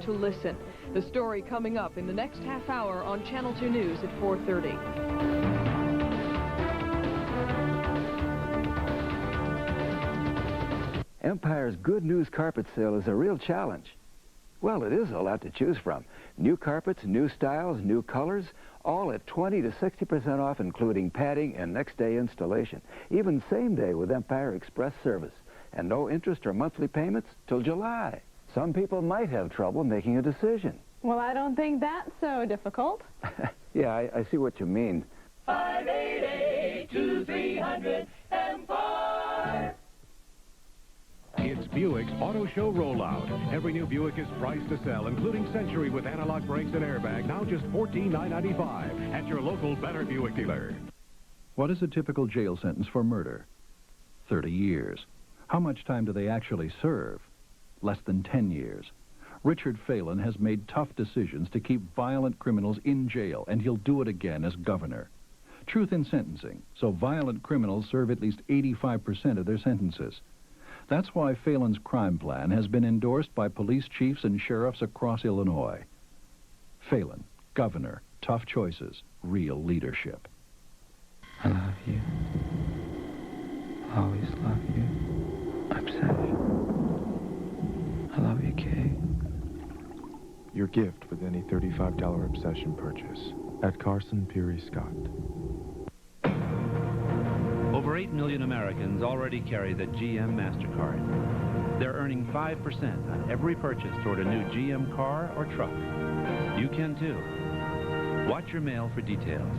to listen. The story coming up in the next half hour on Channel 2 News at 4:30. Empire's Good News Carpet Sale is a real challenge. Well, it is a lot to choose from. New carpets, new styles, new colors, all at 20 to 60% off, including padding and next-day installation. Even same day with Empire Express service. And no interest or monthly payments till July. Some people might have trouble making a decision. Well, I don't think that's so difficult. Yeah, I see what you mean. 588-2300 Empire. It's Buick's Auto Show Rollout. Every new Buick is priced to sell, including Century with analog brakes and airbag, now just $14,995 at your local Better Buick dealer. What is a typical jail sentence for murder? 30 years. How much time do they actually serve? Less than 10 years. Richard Phelan has made tough decisions to keep violent criminals in jail, and he'll do it again as governor. Truth in sentencing, so violent criminals serve at least 85% of their sentences. That's why Phelan's crime plan has been endorsed by police chiefs and sheriffs across Illinois. Phelan, governor, tough choices, real leadership. I love you. I'll always love you. Obsession. I love you, Kay. Your gift with any $35 Obsession purchase at Carson Peary Scott. Over 8 million Americans already carry the GM MasterCard. They're earning 5% on every purchase toward a new GM car or truck. You can too. Watch your mail for details.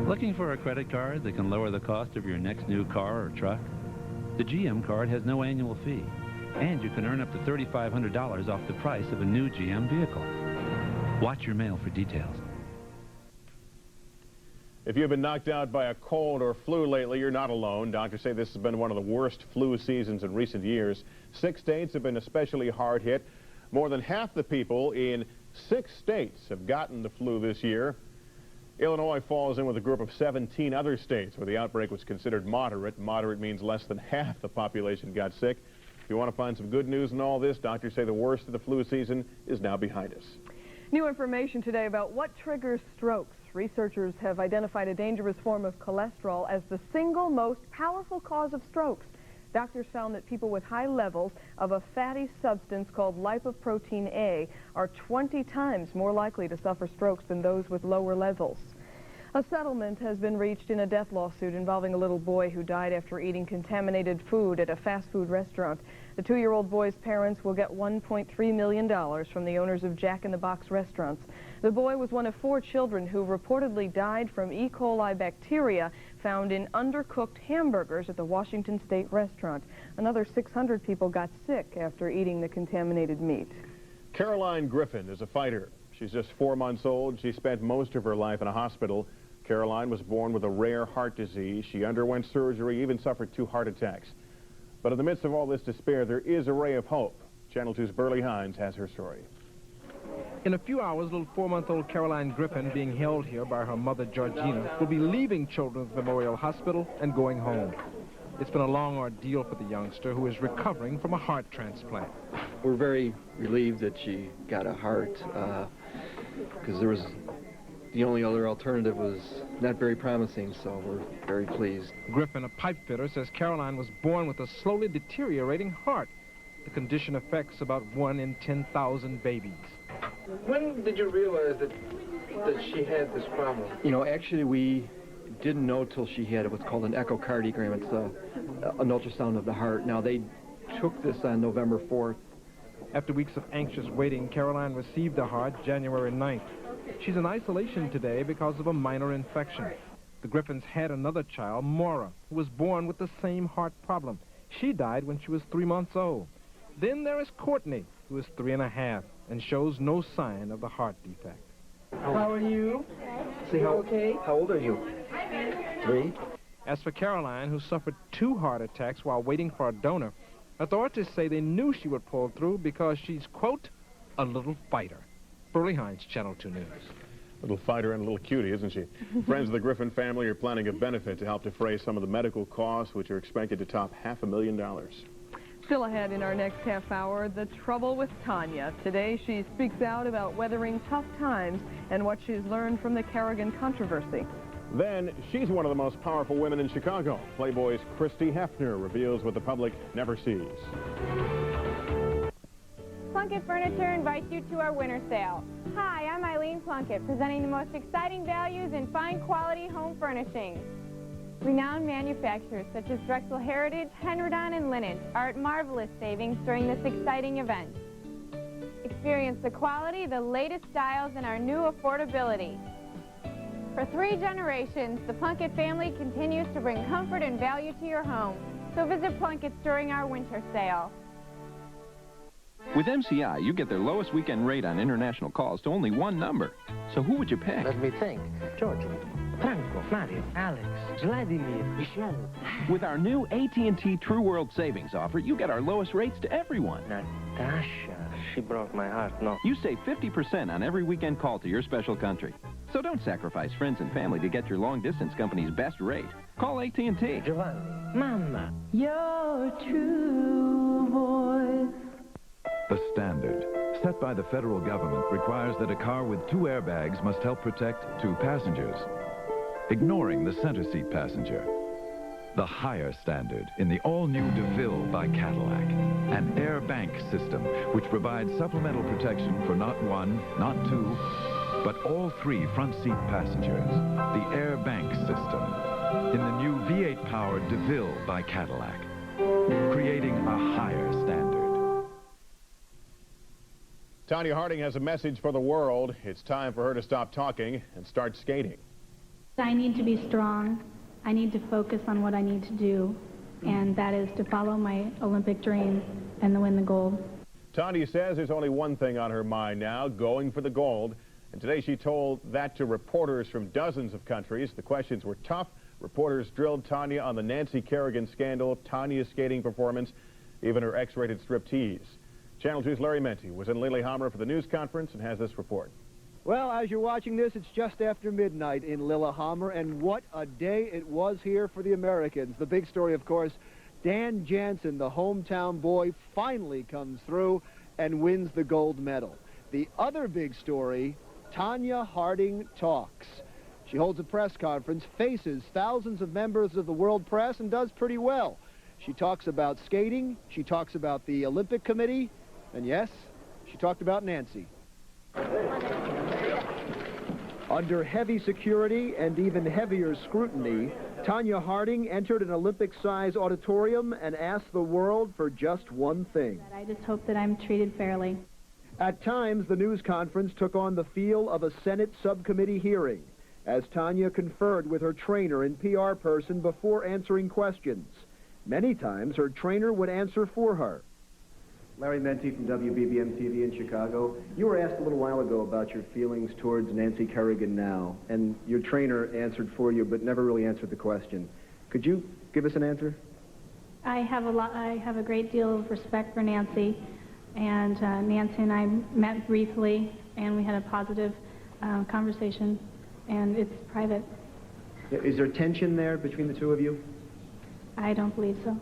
Looking for a credit card that can lower the cost of your next new car or truck? The GM card has no annual fee, and you can earn up to $3,500 off the price of a new GM vehicle. Watch your mail for details. If you've been knocked out by a cold or flu lately, you're not alone. Doctors say this has been one of the worst flu seasons in recent years. 6 states have been especially hard hit. More than half the people in 6 states have gotten the flu this year. Illinois falls in with a group of 17 other states where the outbreak was considered moderate. Moderate means less than half the population got sick. If you want to find some good news in all this, doctors say the worst of the flu season is now behind us. New information today about what triggers strokes. Researchers have identified a dangerous form of cholesterol as the single most powerful cause of strokes. Doctors found that people with high levels of a fatty substance called lipoprotein A are 20 times more likely to suffer strokes than those with lower levels. A settlement has been reached in a death lawsuit involving a little boy who died after eating contaminated food at a fast food restaurant. The 2-year-old boy's parents will get $1.3 million from the owners of Jack in the Box restaurants. The boy was one of 4 children who reportedly died from E. coli bacteria found in undercooked hamburgers at the Washington State restaurant. Another 600 people got sick after eating the contaminated meat. Caroline Griffin is a fighter. She's just 4 months old. She spent most of her life in a hospital. Caroline was born with a rare heart disease. She underwent surgery, even suffered 2 heart attacks. But in the midst of all this despair, there is a ray of hope. Channel 2's Burley Hines has her story. In a few hours, little 4-month-old Caroline Griffin, being held here by her mother, Georgina, will be leaving Children's Memorial Hospital and going home. It's been a long ordeal for the youngster, who is recovering from a heart transplant. We're very relieved that she got a heart, because the only other alternative was not very promising, so we're very pleased. Griffin, a pipe fitter, says Caroline was born with a slowly deteriorating heart. The condition affects about 1 in 10,000 babies. When did you realize that she had this problem? You know, actually we didn't know till she had what's called an echocardiogram. It's an ultrasound of the heart. Now, they took this on November 4th. After weeks of anxious waiting, Caroline received the heart January 9th. She's in isolation today because of a minor infection. The Griffins had another child, Maura, who was born with the same heart problem. She died when she was 3 months old. Then there is Courtney, who is 3½ and shows no sign of the heart defect. How are you? See, how old are you? 3. As for Caroline, who suffered 2 heart attacks while waiting for a donor, authorities say they knew she would pull through because she's, quote, a little fighter. Burley Hines, Channel 2 News. Little fighter and a little cutie, isn't she? Friends of the Griffin family are planning a benefit to help defray some of the medical costs, which are expected to top $500,000. Still ahead in our next half hour, the trouble with Tanya. Today she speaks out about weathering tough times and what she's learned from the Kerrigan controversy. Then, she's one of the most powerful women in Chicago. Playboy's Christy Hefner reveals what the public never sees. Plunkett Furniture invites you to our winter sale. Hi, I'm Eileen Plunkett, presenting the most exciting values in fine quality home furnishings. Renowned manufacturers such as Drexel Heritage, Henredon, and Lineage are at marvelous savings during this exciting event. Experience the quality, the latest styles, and our new affordability. For 3 generations, the Plunkett family continues to bring comfort and value to your home. So visit Plunkett's during our winter sale. With MCI, you get their lowest weekend rate on international calls to only one number. So who would you pick? Let me think. Georgie, Franco, Mario, Alex, Vladimir, Michelle. With our new AT&T True World Savings offer, you get our lowest rates to everyone. Natasha, she broke my heart, no. You save 50% on every weekend call to your special country. So don't sacrifice friends and family to get your long-distance company's best rate. Call AT&T. Giovanni, Mama. Your true voice. The standard set by the federal government requires that a car with 2 airbags must help protect 2 passengers, ignoring the center seat passenger. The higher standard in the all-new DeVille by Cadillac, an air bank system which provides supplemental protection for not 1, not 2, but all 3 front seat passengers. The air bank system in the new V8-powered DeVille by Cadillac, creating a higher standard. Tanya Harding has a message for the world. It's time for her to stop talking and start skating. I need to be strong. I need to focus on what I need to do, and that is to follow my Olympic dream and to win the gold. Tanya says there's only one thing on her mind now, going for the gold. And today she told that to reporters from dozens of countries. The questions were tough. Reporters drilled Tanya on the Nancy Kerrigan scandal, Tanya's skating performance, even her X-rated striptease. Channel 2's Larry Menti was in Lillehammer for the news conference and has this report. Well, as you're watching this, it's just after midnight in Lillehammer, and what a day it was here for the Americans. The big story, of course, Dan Jansen, the hometown boy, finally comes through and wins the gold medal. The other big story, Tanya Harding talks. She holds a press conference, faces thousands of members of the world press, and does pretty well. She talks about skating, she talks about the Olympic Committee, and yes, she talked about Nancy. Under heavy security and even heavier scrutiny, Tanya Harding entered an Olympic-size auditorium and asked the world for just one thing. I just hope that I'm treated fairly. At times, the news conference took on the feel of a Senate subcommittee hearing, as Tanya conferred with her trainer and PR person before answering questions. Many times, her trainer would answer for her. Larry Menti from WBBM-TV in Chicago. You were asked a little while ago about your feelings towards Nancy Kerrigan now, and your trainer answered for you but never really answered the question. Could you give us an answer? I have a great deal of respect for Nancy, and Nancy and I met briefly, and we had a positive conversation, and it's private. Is there tension there between the two of you? I don't believe so.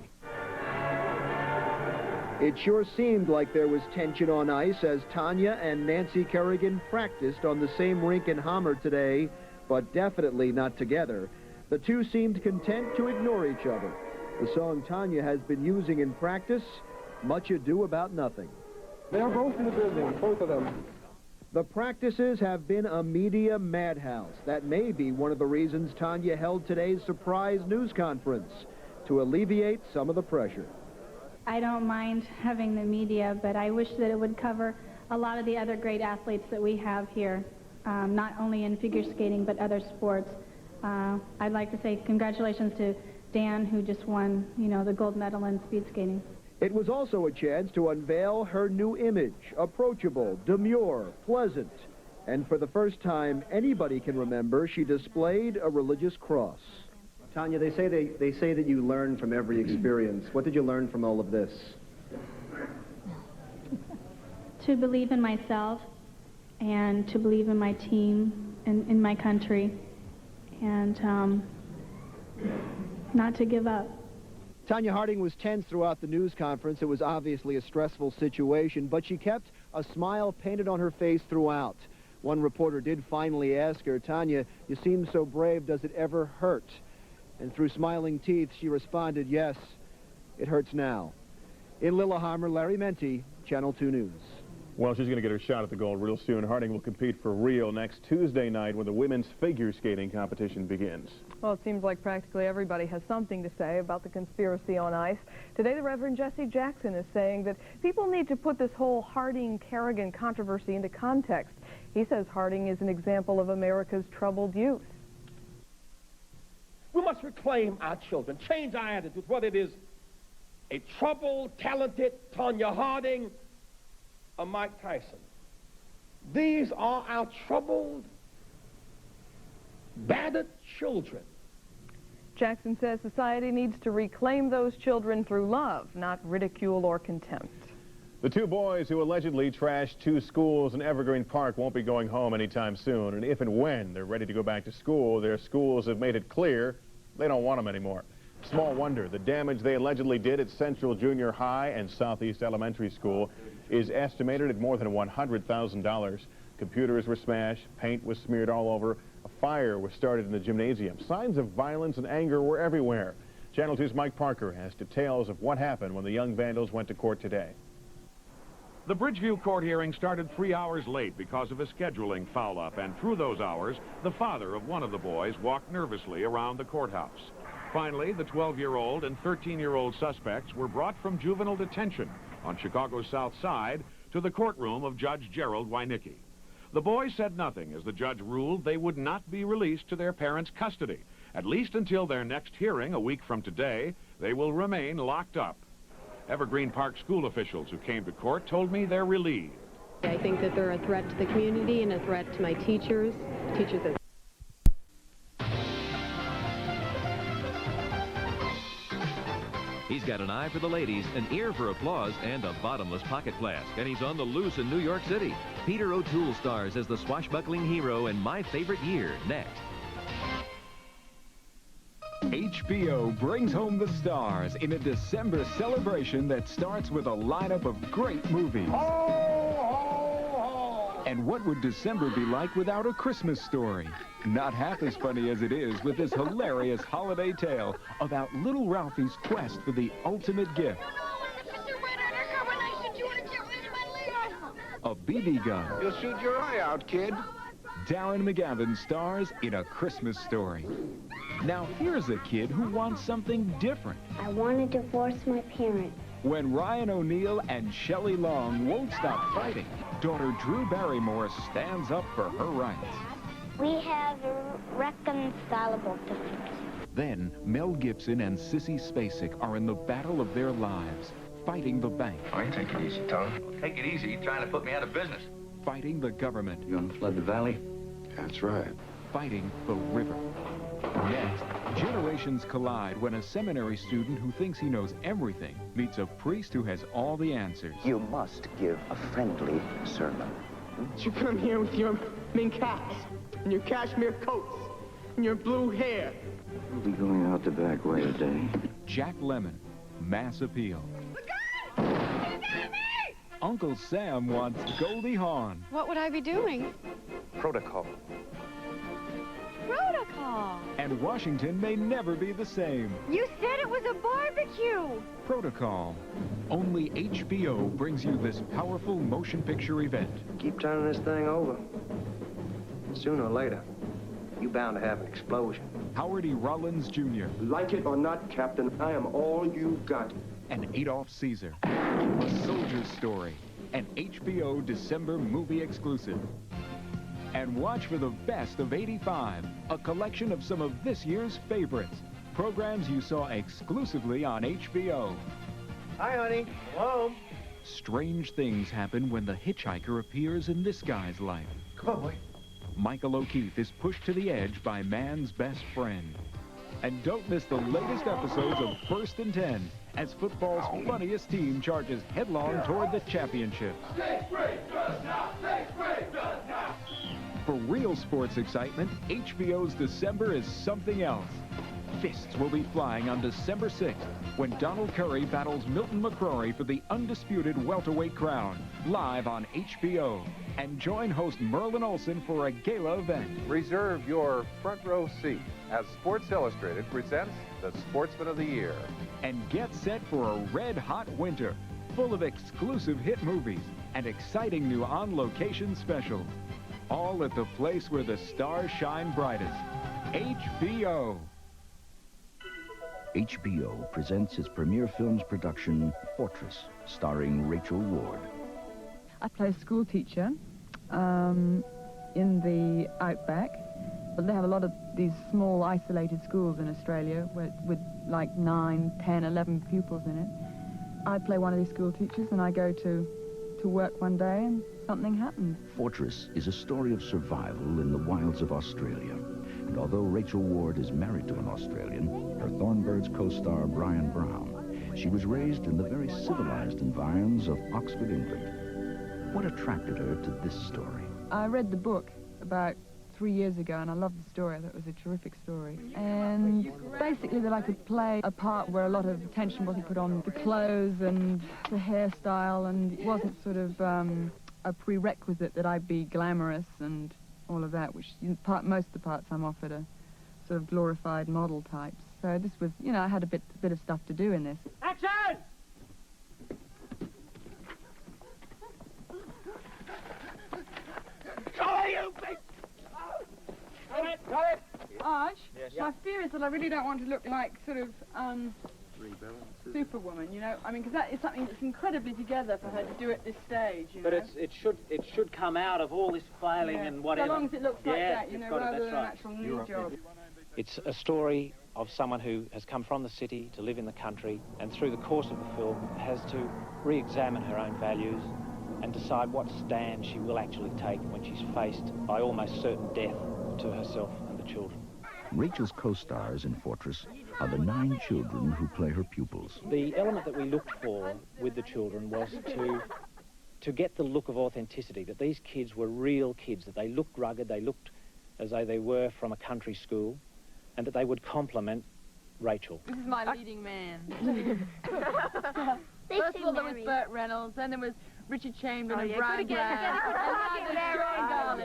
It sure seemed like there was tension on ice as Tanya and Nancy Kerrigan practiced on the same rink in Hammer today, but definitely not together. The two seemed content to ignore each other. The song Tanya has been using in practice, Much Ado About Nothing. They're both in the building, both of them. The practices have been a media madhouse. That may be one of the reasons Tanya held today's surprise news conference, to alleviate some of the pressure. I don't mind having the media, but I wish that it would cover a lot of the other great athletes that we have here, not only in figure skating, but other sports. I'd like to say congratulations to Dan, who just won, the gold medal in speed skating. It was also a chance to unveil her new image, approachable, demure, pleasant. And for the first time anybody can remember, she displayed a religious cross. Tanya, they say that you learn from every experience. What did you learn from all of this? To believe in myself and to believe in my team and in my country, and not to give up. Tonya Harding was tense throughout the news conference. It was obviously a stressful situation, but she kept a smile painted on her face throughout. One reporter did finally ask her, "Tonya, you seem so brave. Does it ever hurt?" And through smiling teeth, she responded, "Yes, it hurts now." In Lillehammer, Larry Menti, Channel 2 News. Well, she's going to get her shot at the gold real soon. Harding will compete for Rio next Tuesday night when the women's figure skating competition begins. Well, it seems like practically everybody has something to say about the conspiracy on ice. Today, the Reverend Jesse Jackson is saying that people need to put this whole Harding-Kerrigan controversy into context. He says Harding is an example of America's troubled youth. We must reclaim our children, change our attitudes, whether it is a troubled, talented Tonya Harding or Mike Tyson. These are our troubled, battered children. Jackson says society needs to reclaim those children through love, not ridicule or contempt. The two boys who allegedly trashed two schools in Evergreen Park won't be going home anytime soon. And if and when they're ready to go back to school, their schools have made it clear they don't want them anymore. Small wonder, the damage they allegedly did at Central Junior High and Southeast Elementary School is estimated at more than $100,000. Computers were smashed, paint was smeared all over, a fire was started in the gymnasium. Signs of violence and anger were everywhere. Channel 2's Mike Parker has details of what happened when the young vandals went to court today. The Bridgeview court hearing started 3 hours late because of a scheduling foul-up, and through those hours, the father of one of the boys walked nervously around the courthouse. Finally, the 12-year-old and 13-year-old suspects were brought from juvenile detention on Chicago's South Side to the courtroom of Judge Gerald Weinicki. The boys said nothing as the judge ruled they would not be released to their parents' custody. At least until their next hearing a week from today, they will remain locked up. Evergreen Park school officials who came to court told me they're relieved. I think that they're a threat to the community and a threat to my teachers that He's got an eye for the ladies, an ear for applause, and a bottomless pocket flask. And he's on the loose in New York City. Peter O'Toole stars as the swashbuckling hero in My Favorite Year, next. HBO brings home the stars in a December celebration that starts with a lineup of great movies. And what would December be like without A Christmas Story? Not half as funny as it is with this hilarious holiday tale about little Ralphie's quest for the ultimate gift. A BB gun. You'll shoot your eye out, kid. Darren McGavin stars in A Christmas Story. Now here's a kid who wants something different. I want to divorce my parents. When Ryan O'Neal and Shelley Long won't stop fighting, daughter Drew Barrymore stands up for her rights. We have reconcilable differences. Then Mel Gibson and Sissy Spacek are in the battle of their lives, fighting the bank. Oh, you take it easy, Tom. Take it easy. You're trying to put me out of business. Fighting the government. You gonna flood the valley? That's right. Fighting the river. Next, generations collide when a seminary student who thinks he knows everything meets a priest who has all the answers. You must give a friendly sermon. You come here with your mink hats and your cashmere coats and your blue hair. We'll be going out the back way today. Jack Lemmon, Mass Appeal. Uncle Sam wants Goldie Hawn. What would I be doing? Protocol. Protocol. And Washington may never be the same. You said it was a barbecue. Protocol. Only HBO brings you this powerful motion picture event. Keep turning this thing over. Sooner or later, you're bound to have an explosion. Howard E. Rollins Jr. Like it or not, Captain, I am all you've got. And Adolph Caesar. A Soldier's Story. An HBO December movie exclusive. And watch for the best of '85, a collection of some of this year's favorites. Programs you saw exclusively on HBO. Hi, honey. Hello. Strange things happen when the hitchhiker appears in this guy's life. Come on, boy. Michael O'Keefe is pushed to the edge by man's best friend. And don't miss the latest episodes of First and 10 as football's funniest team charges headlong toward the championship. For real sports excitement, HBO's December is something else. fists will be flying on December 6th when Donald Curry battles Milton McCrory for the undisputed welterweight crown, live on HBO. And join host Merlin Olsen for a gala event. Reserve your front row seat as Sports Illustrated presents the Sportsman of the Year. And get set for a red-hot winter, full of exclusive hit movies and exciting new on-location specials. All at the place where the stars shine brightest, HBO. HBO presents its premiere films production, Fortress, starring Rachel Ward. I play a school teacher in the outback, but they have a lot of these small isolated schools in Australia with like 9, 10, 11 pupils in it. I play one of these school teachers and I go to work one day and something happens. Fortress is a story of survival in the wilds of Australia. And although Rachel Ward is married to an Australian, her Thornbirds co-star Brian Brown, she was raised in the very civilized environs of Oxford, England. What attracted her to this story? I read the book about 3 years ago and I loved the story. I thought it was a terrific story. And basically that I could play a part where a lot of attention wasn't put on the clothes and the hairstyle, and it wasn't sort of a prerequisite that I'd be glamorous and all of that, which most of the parts I'm offered are sort of glorified model types. So this was, you know, I had a bit of stuff to do in this. Action! Charlie, you big... Got it! Arch, Yes. my fear is that I really don't want to look like sort of Superwoman, you know. I mean, because that is something that's incredibly together for her to do at this stage, you But know. it should come out of all this flailing and whatever. So long as it looks like that, you it's know, got it, rather that's than an right. actual knee job. It's a story of someone who has come from the city to live in the country, and through the course of the film has to re-examine her own values and decide what stand she will actually take when she's faced by almost certain death to herself and the children. Rachel's co-stars in Fortress are the 9 children who play her pupils. The element that we looked for with the children was to get the look of authenticity, that these kids were real kids, that they looked rugged, they looked as though they were from a country school, and that they would complement Rachel. This is my leading man. They First should of all, there was marry. Burt Reynolds, then there was Richard Chamberlain and yeah, Brian good again, Brown.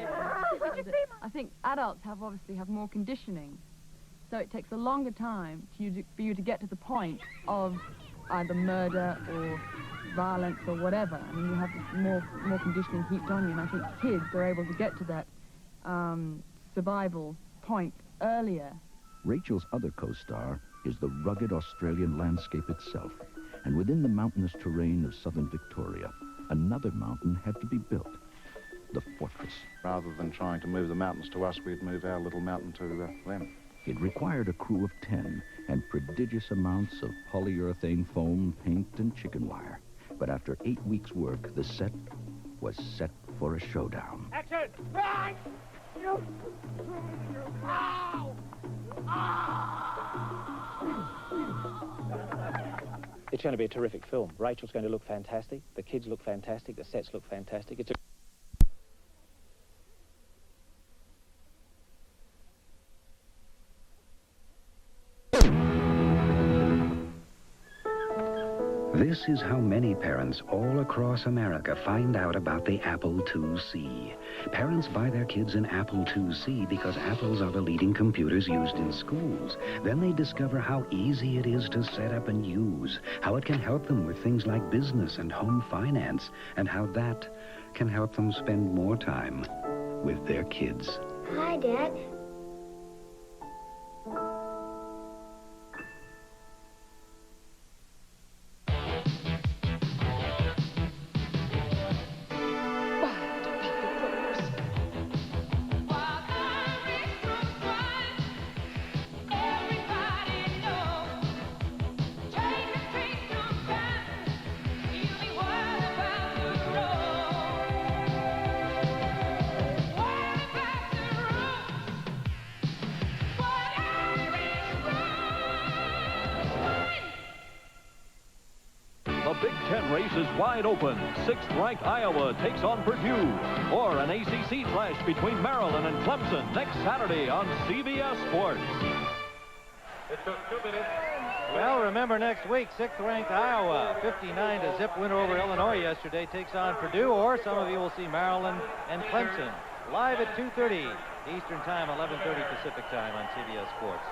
good again. I think adults obviously have more conditioning, so it takes a longer time for you to get to the point of either murder or violence or whatever. I mean, you have more conditioning heaped on you, and I think kids are able to get to that survival point earlier. Rachel's other co-star is the rugged Australian landscape itself. And within the mountainous terrain of southern Victoria, another mountain had to be built, the Fortress. Rather than trying to move the mountains to us, we'd move our little mountain to them. It required a crew of 10 and prodigious amounts of polyurethane foam, paint, and chicken wire. But after 8 weeks' work, the set was set for a showdown. Action! Right! You... Ow! It's going to be a terrific film. Rachel's going to look fantastic, the kids look fantastic, the sets look fantastic. It's a This is how many parents all across America find out about the Apple IIc. Parents buy their kids an Apple IIc because Apples are the leading computers used in schools. Then they discover how easy it is to set up and use, how it can help them with things like business and home finance, and how that can help them spend more time with their kids. Hi, Dad. The Big Ten race is wide open. 6th-ranked Iowa takes on Purdue. Or an ACC clash between Maryland and Clemson next Saturday on CBS Sports. Well, remember next week, 6th-ranked Iowa, 59-0 winner over Illinois yesterday, takes on Purdue, or some of you will see Maryland and Clemson live at 2:30 Eastern Time, 11:30 Pacific Time on CBS Sports.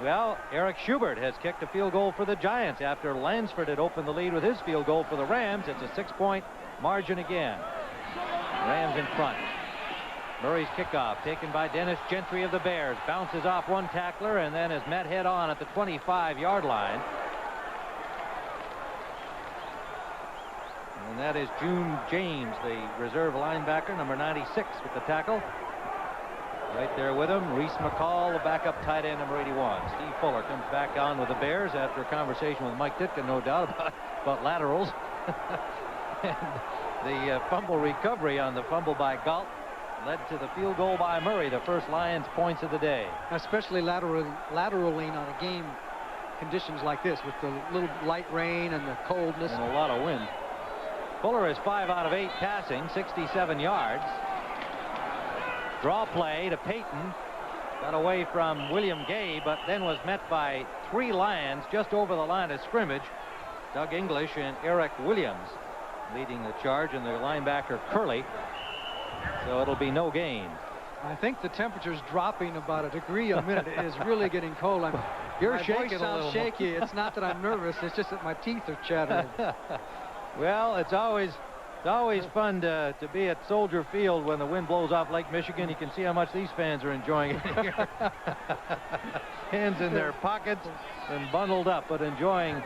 Well, Eric Schubert has kicked a field goal for the Giants after Lansford had opened the lead with his field goal for the Rams. It's a 6-point margin again. Rams in front. Murray's kickoff taken by Dennis Gentry of the Bears. Bounces off one tackler and then is met head on at the 25-yard line. And that is June James, the reserve linebacker, number 96 with the tackle. Right there with him, Reese McCall, the backup tight end, number 81. Steve Fuller comes back on with the Bears after a conversation with Mike Ditka, no doubt, about laterals. And the fumble recovery on the fumble by Galt led to the field goal by Murray, the first Lions points of the day. Especially lateraling on a game conditions like this with the little light rain and the coldness. And a lot of wind. Fuller is 5 out of 8 passing, 67 yards. Draw play to Payton. Got away from William Gay, but then was met by 3 Lions just over the line of scrimmage. Doug English and Eric Williams leading the charge, and the linebacker Curley. So it'll be no gain. I think the temperature's dropping about a degree a minute. It is really getting cold. You're my shaking voice a sounds little shaky. It's not that I'm nervous. It's just that my teeth are chattering. Well, it's always fun to be at Soldier Field when the wind blows off Lake Michigan. You can see how much these fans are enjoying it here. Hands in their pockets and bundled up, but enjoying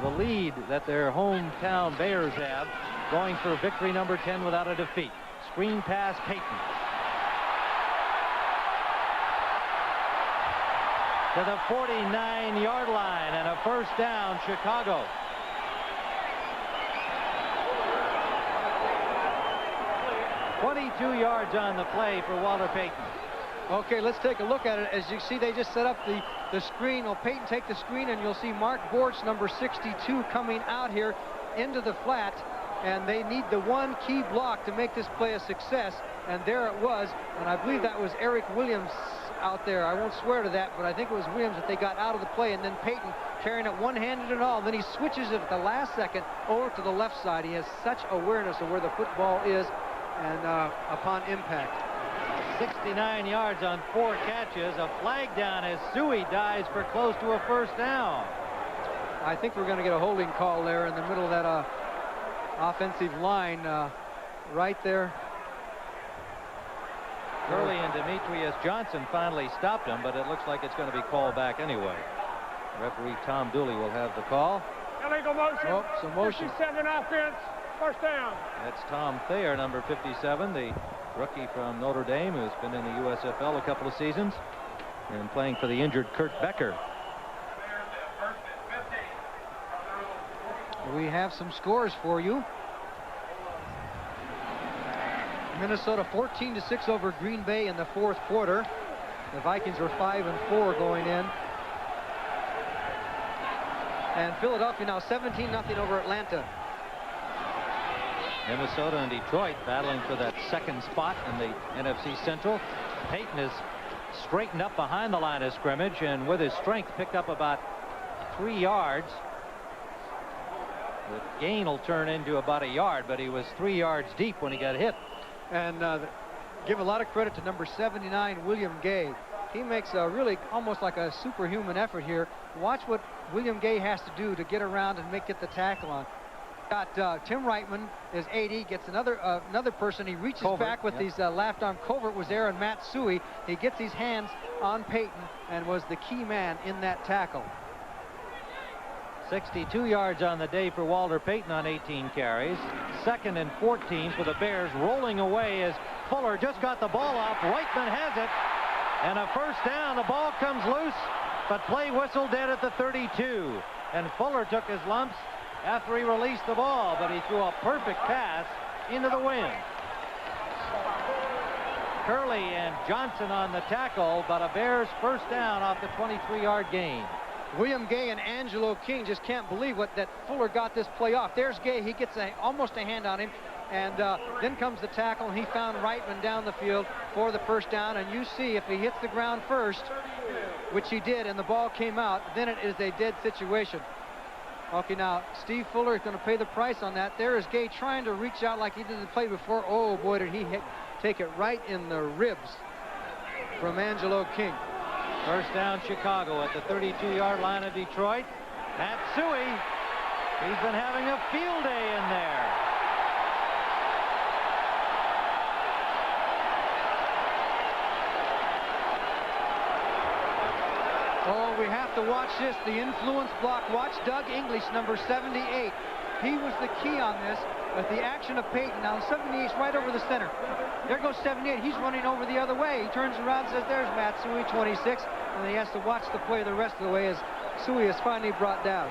the lead that their hometown Bears have, going for victory number 10 without a defeat. Screen pass, Payton. To the 49-yard line, and a first down, Chicago. .22 yards on the play for Walter Payton. Okay, let's take a look at it. As you see, they just set up the screen. Well, Payton take the screen, and you'll see Mark Bortz, number 62, coming out here into the flat. And they need the one key block to make this play a success. And there it was. And I believe that was Eric Williams out there. I won't swear to that, but I think it was Williams that they got out of the play. And then Payton carrying it one-handed and all. And then he switches it at the last second over to the left side. He has such awareness of where the football is and upon impact. 69 yards on 4 catches. A flag down as Suey dives for close to a first down. I think we're going to get a holding call there in the middle of that offensive line right there. Curley and Demetrius Johnson finally stopped him, but it looks like it's going to be called back anyway. Referee Tom Dooley will have the call. Illegal motion. Oh, some motion. 57 offense. First down. That's Tom Thayer, number 57, the rookie from Notre Dame, who's been in the USFL a couple of seasons and playing for the injured Kurt Becker. We have some scores for you. Minnesota 14-6 over Green Bay in the 4th quarter. The Vikings were 5-4 going in. And Philadelphia now 17-0 over Atlanta. Minnesota and Detroit battling for that second spot in the NFC Central. Payton is straightened up behind the line of scrimmage and with his strength picked up about 3 yards. The gain will turn into about a yard, but he was 3 yards deep when he got hit. And give a lot of credit to number 79, William Gay. He makes a really almost like a superhuman effort here. Watch what William Gay has to do to get around and get the tackle on. Got Tim Reitman is 80, gets another person. He reaches back with his left arm. Covert was there, and Matt Suey. He gets his hands on Payton and was the key man in that tackle. 62 yards on the day for Walter Payton on 18 carries. 2nd and 14 for the Bears, rolling away as Fuller just got the ball off. Reitman has it, and a first down. The ball comes loose, but play whistle dead at the 32. And Fuller took his lumps after he released the ball, but he threw a perfect pass into the wind. Curley and Johnson on the tackle, but a Bears first down off the 23-yard gain. William Gay and Angelo King just can't believe that Fuller got this play off. There's Gay. He gets almost a hand on him. And then comes the tackle, and he found Reitman down the field for the first down. And you see, if he hits the ground first, which he did, and the ball came out, then it is a dead situation. Okay, now, Steve Fuller is going to pay the price on that. There is Gay trying to reach out like he did the play before. Oh, boy, did he take it right in the ribs from Angelo King. First down, Chicago at the 32-yard line of Detroit. Matsui, he's been having a field day in there. Oh, we have to watch this, the influence block. Watch Doug English, number 78. He was the key on this, with the action of Peyton. Now, 78's right over the center. There goes 78. He's running over the other way. He turns around and says, there's Matsui, 26. And he has to watch the play the rest of the way as Sui is finally brought down.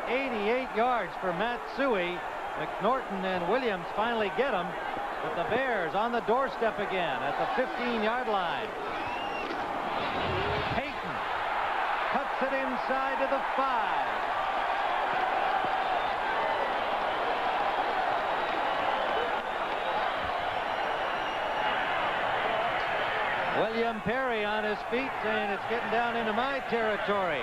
88 yards for Matsui. McNorton and Williams finally get him. But the Bears on the doorstep again at the 15-yard line. Peyton cuts it inside to the 5. William Perry on his feet saying it's getting down into my territory.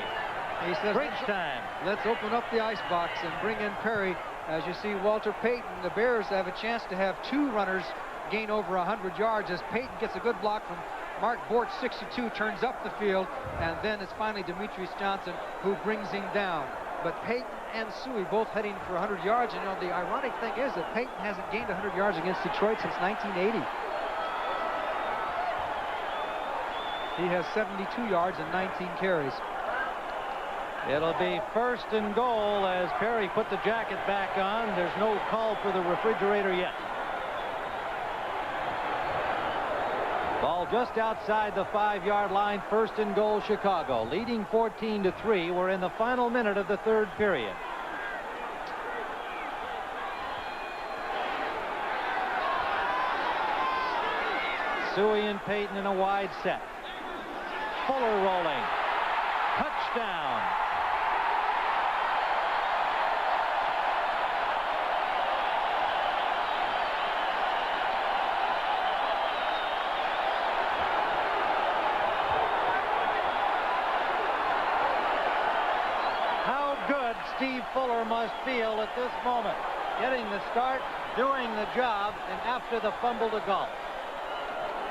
He says, bridge time. Let's open up the icebox and bring in Perry. As you see, Walter Payton, the Bears have a chance to have 2 runners gain over 100 yards as Payton gets a good block from Mark Bortz, 62, turns up the field, and then it's finally Demetrius Johnson who brings him down. But Payton and Sui both heading for 100 yards. And, you know, the ironic thing is that Payton hasn't gained 100 yards against Detroit since 1980. He has 72 yards and 19 carries. It'll be first and goal as Perry put the jacket back on. There's no call for the refrigerator yet. Ball just outside the 5-yard line. First and goal, Chicago. Leading 14-3. We're in the final minute of the 3rd period. Sui and Payton in a wide set. Fuller rolling. Touchdown. How good Steve Fuller must feel at this moment. Getting the start, doing the job, and after the fumble to Galt.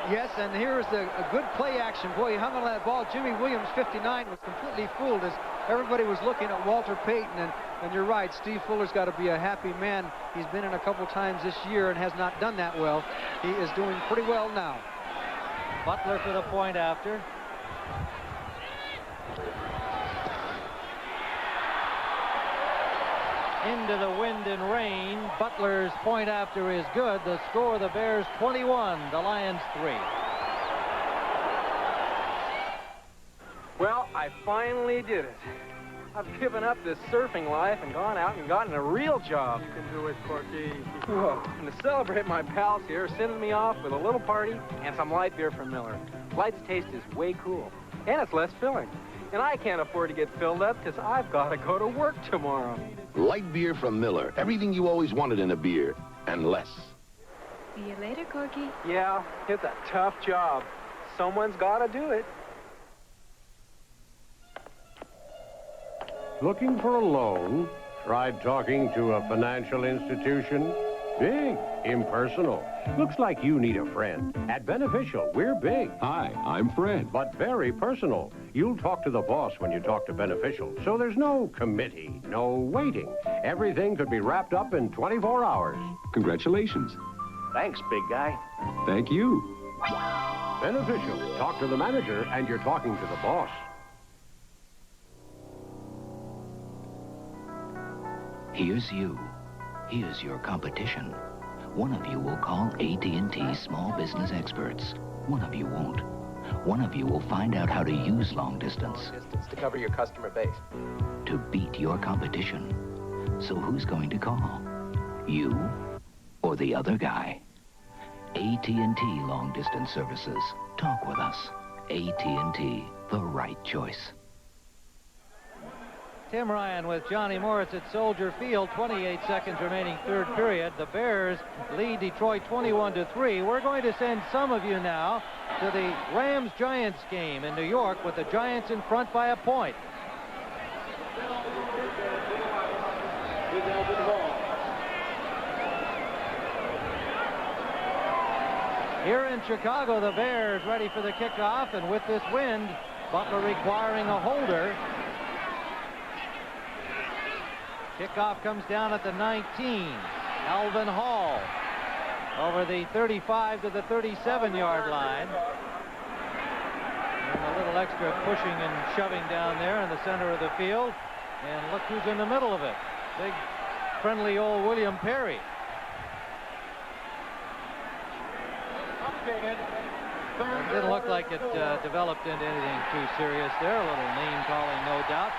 Yes, and here's a good play action. Boy, he hung on that ball. Jimmy Williams, 59, was completely fooled as everybody was looking at Walter Payton. And you're right, Steve Fuller's got to be a happy man. He's been in a couple times this year and has not done that well. He is doing pretty well now. Butler for the point after. Into the wind and rain. Butler's point after is good. The score, the Bears 21, the Lions 3. Well, I finally did it. I've given up this surfing life and gone out and gotten a real job. You can do it, Corky. Whoa. And to celebrate, my pals here sending me off with a little party and some light beer from Miller. Light's taste is way cool, and it's less filling. And I can't afford to get filled up because I've got to go to work tomorrow. Light beer from Miller. Everything you always wanted in a beer, and less. See you later, Corky. Yeah, it's a tough job. Someone's got to do it. Looking for a loan? Tried talking to a financial institution? Big, impersonal. Looks like you need a friend. At Beneficial, we're big. Hi, I'm Fred. But very personal. You'll talk to the boss when you talk to Beneficial, so there's no committee, no waiting. Everything could be wrapped up in 24 hours. Congratulations. Thanks, big guy. Thank you. Beneficial. Talk to the manager, and you're talking to the boss. Here's you. Here's your competition. One of you will call AT&T Small Business Experts. One of you won't. One of you will find out how to use long distance. To cover your customer base. To beat your competition. So who's going to call? You or the other guy? AT&T Long Distance Services. Talk with us. AT&T, the right choice. Tim Ryan with Johnny Morris at Soldier Field. 28 seconds remaining, third period. The Bears lead Detroit 21-3. We're going to send some of you now to the Rams-Giants game in New York with the Giants in front by a point. Here in Chicago, the Bears ready for the kickoff, and with this wind, Butler requiring a holder. Kickoff comes down at the 19. Alvin Hall over the 35 to the 37-yard line. And a little extra pushing and shoving down there in the center of the field. And look who's in the middle of it. Big, friendly old William Perry. It didn't look like it developed into anything too serious there. A little name calling, no doubt.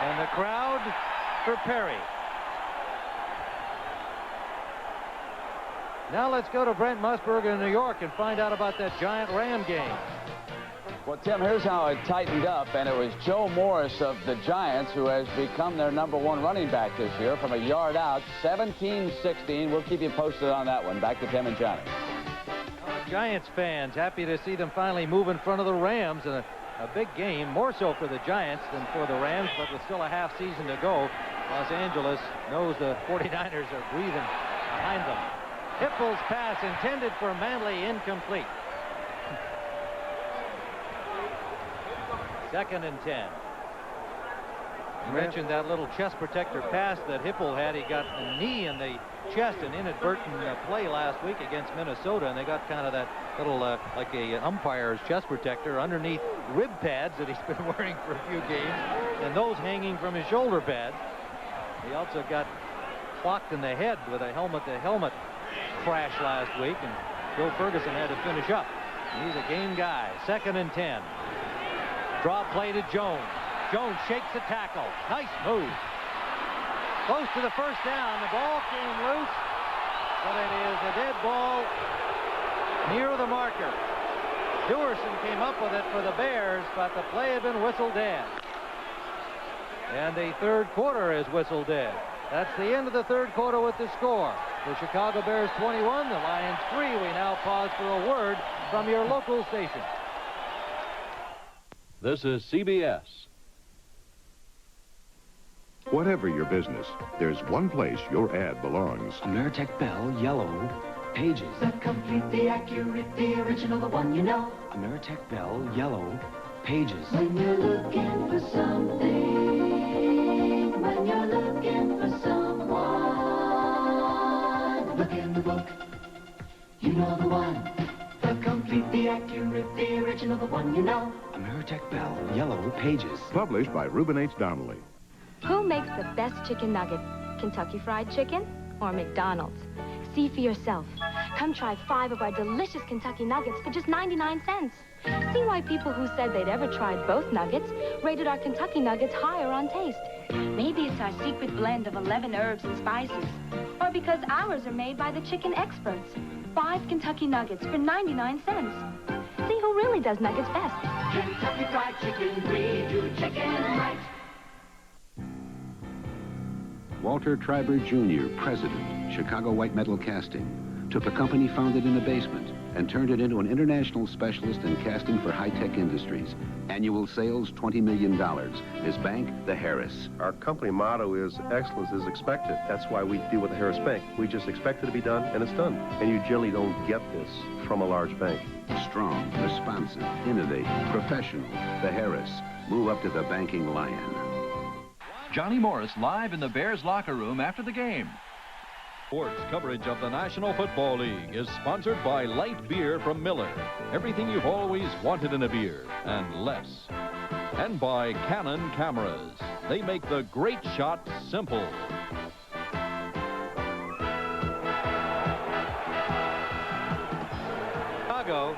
And the crowd for Perry. Now let's go to Brent Musburger in New York and find out about that Giant-Ram game. Well, Tim, here's how it tightened up, and it was Joe Morris of the Giants who has become their #1 running back this year from a yard out, 17-16. We'll keep you posted on that one. Back to Tim and Johnny. Giants fans happy to see them finally move in front of the Rams in a big game, more so for the Giants than for the Rams, but with still a half season to go. Los Angeles knows the 49ers are breathing behind them. Hippel's pass intended for Manley, incomplete. 2nd and 10. You mentioned that little chest protector pass that Hippel had. He got a knee in the chest, an inadvertent play last week against Minnesota, and they got kind of that little, like an umpire's chest protector underneath rib pads that he's been wearing for a few games, and those hanging from his shoulder pads. He also got clocked in the head with a helmet-to-helmet crash last week, and Joe Ferguson had to finish up. He's a game guy. 2nd and 10. Draw play to Jones. Jones shakes the tackle. Nice move. Close to the first down. The ball came loose, but it is a dead ball near the marker. Dewerson came up with it for the Bears, but the play had been whistled dead. And the third quarter is whistled dead. That's the end of the third quarter with the score. The Chicago Bears 21, the Lions 3. We now pause for a word from your local station. This is CBS. Whatever your business, there's one place your ad belongs. Ameritech Bell Yellow Pages. The complete, the accurate, the original, the one you know. Ameritech Bell Yellow Pages. When you're looking for something, when you're looking for someone, look in the book, you know the one. The complete, the accurate, the original, the one you know. Ameritech Bell Yellow Pages. Published by Reuben H. Donnelly. Who makes the best chicken nugget? Kentucky Fried Chicken or McDonald's? See for yourself. Come try 5 of our delicious Kentucky Nuggets for just 99 cents. See why people who said they'd ever tried both nuggets rated our Kentucky Nuggets higher on taste. Maybe it's our secret blend of 11 herbs and spices. Or because ours are made by the chicken experts. 5 Kentucky Nuggets for 99 cents. See who really does nuggets best. Kentucky Fried Chicken, we do chicken right. Walter Triber Jr., President, Chicago White Metal Casting, took a company founded in a basement and turned it into an international specialist in casting for high-tech industries. Annual sales, $20 million. His bank, the Harris. Our company motto is excellence is expected. That's why we deal with the Harris Bank. We just expect it to be done, and it's done. And you generally don't get this from a large bank. Strong, responsive, innovative, professional. The Harris. Move up to the banking lion. Johnny Morris live in the Bears locker room after the game. Sports coverage of the National Football League is sponsored by light beer from Miller. Everything you've always wanted in a beer, and less. And by Canon cameras. They make the great shot simple. Chicago.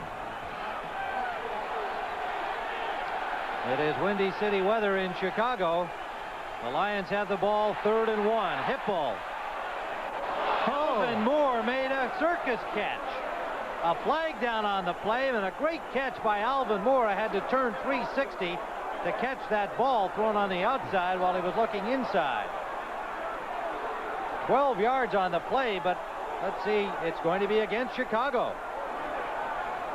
It is Windy City weather in Chicago. The Lions have the ball, 3rd and 1. Hip ball. Alvin Moore made a circus catch. A flag down on the play, and a great catch by Alvin Moore. I had to turn 360 to catch that ball thrown on the outside while he was looking inside. 12 yards on the play, but let's see, it's going to be against Chicago.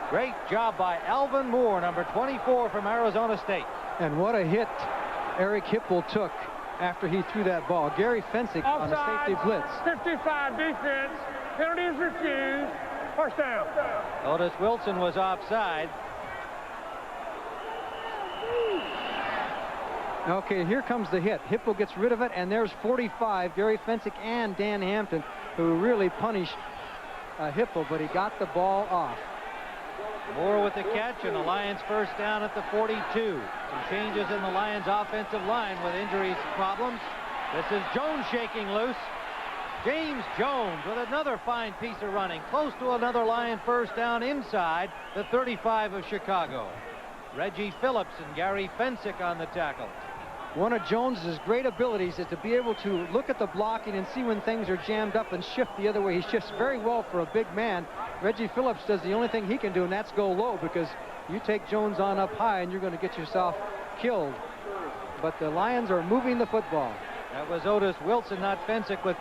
Great job by Alvin Moore, number 24 from Arizona State. And what a hit Eric Hipple took after he threw that ball. Gary Fensick on a safety blitz. 55 defense. Penalties refused. First down. Otis Wilson was offside. Okay, here comes the hit. Hipple gets rid of it, and there's 45, Gary Fensick and Dan Hampton, who really punished Hipple, but he got the ball off. Moore with the catch, and the Lions first down at the 42. Some changes in the Lions offensive line with injuries problems. This is Jones shaking loose. James Jones with another fine piece of running, close to another Lion first down inside the 35 of Chicago. Reggie Phillips and Gary Fensick on the tackle. One of Jones's great abilities is to be able to look at the blocking and see when things are jammed up and shift the other way. He shifts very well for a big man. Reggie Phillips does the only thing he can do, and that's go low, because you take Jones on up high and you're going to get yourself killed. But the Lions are moving the football. That was Otis Wilson, not Fensick, with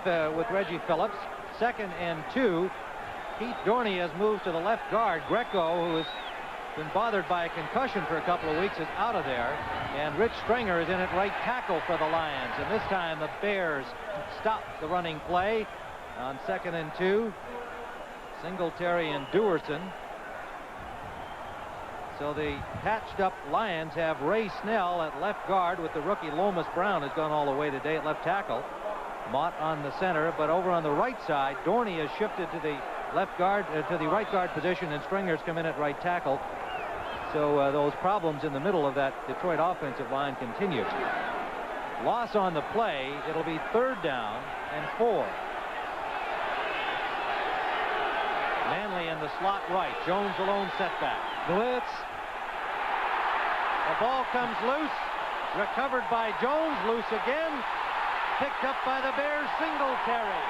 Reggie Phillips. 2nd and 2. Pete Dorney has moved to the left guard. Greco, who has been bothered by a concussion for a couple of weeks, is out of there. And Rich Stringer is in at right tackle for the Lions. And this time the Bears stop the running play on 2nd and 2. Singletary and Dewerson. So the patched up Lions have Ray Snell at left guard, with the rookie Lomas Brown has gone all the way today at left tackle. Mott on the center, but over on the right side, Dorney has shifted to the left guard, to the right guard position, and Stringer's come in at right tackle. So those problems in the middle of that Detroit offensive line continue. Loss on the play. It'll be 3rd down and 4. Manley in the slot right. Jones alone setback. Blitz. The ball comes loose. Recovered by Jones. Loose again. Picked up by the Bears. Singletary.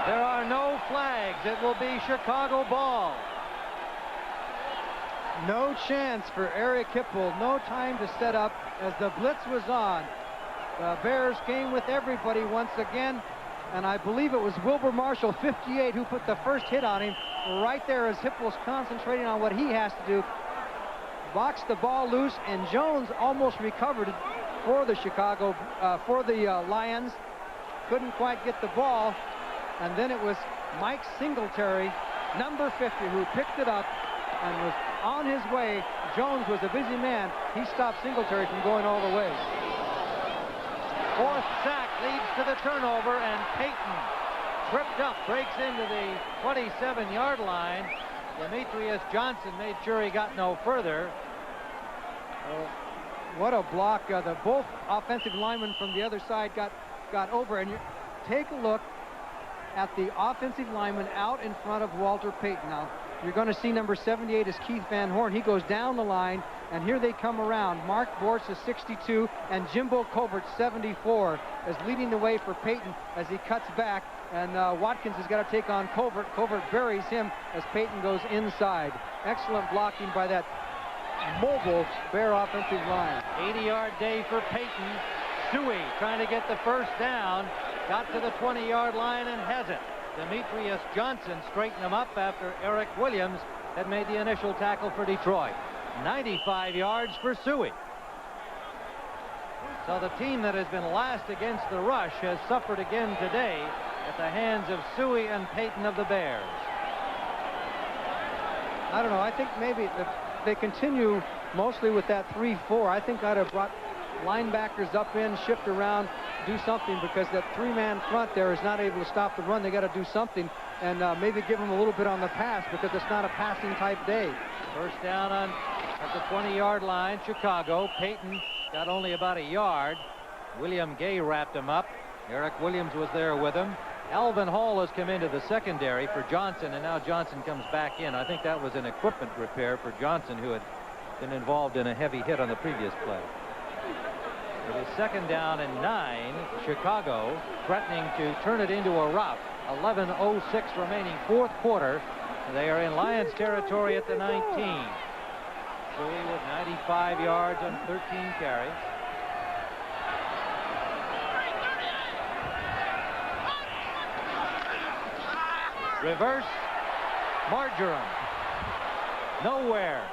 There are no flags. It will be Chicago ball. No chance for Eric Hipple. No time to set up as the blitz was on. The Bears came with everybody once again, and I believe it was Wilbur Marshall, 58, who put the first hit on him. Right there as Hipple's concentrating on what he has to do. Boxed the ball loose, and Jones almost recovered for the Lions. Couldn't quite get the ball. And then it was Mike Singletary, number 50, who picked it up and was on his way. Jones was a busy man. He stopped Singletary from going all the way. 4th sack leads to the turnover, and Payton tripped up, breaks into the 27-yard line. Demetrius Johnson made sure he got no further. What a block. Both offensive linemen from the other side got over. And take a look at the offensive lineman out in front of Walter Payton. Now, you're going to see number 78 is Keith Van Horn. He goes down the line, and here they come around. Mark Bortz is 62, and Jimbo Covert, 74, is leading the way for Payton as he cuts back, and Watkins has got to take on Covert. Covert buries him as Payton goes inside. Excellent blocking by that mobile Bear offensive line. 80-yard day for Payton. Suey trying to get the first down. Got to the 20-yard line and has it. Demetrius Johnson straightened him up after Eric Williams had made the initial tackle for Detroit. 95 yards for Suey. So the team that has been last against the rush has suffered again today at the hands of Suey and Payton of the Bears. I don't know. I think maybe if they continue mostly with that 3-4, I think I'd have brought linebackers up in, shift around, do something, because that 3-man front there is not able to stop the run. They got to do something, and maybe give them a little bit on the pass, because it's not a passing type day. First down at the 20-yard line, Chicago. Payton got only about a yard. William Gay wrapped him up. Eric Williams was there with him. Alvin Hall has come into the secondary for Johnson, and now Johnson comes back in. I think that was an equipment repair for Johnson, who had been involved in a heavy hit on the previous play. It is 2nd down and 9. Chicago threatening to turn it into a rout. 11:06 remaining, 4th quarter. They are in Lions territory at the 19. Shuey with 95 yards on 13 carries. Reverse. Marjoram. Nowhere.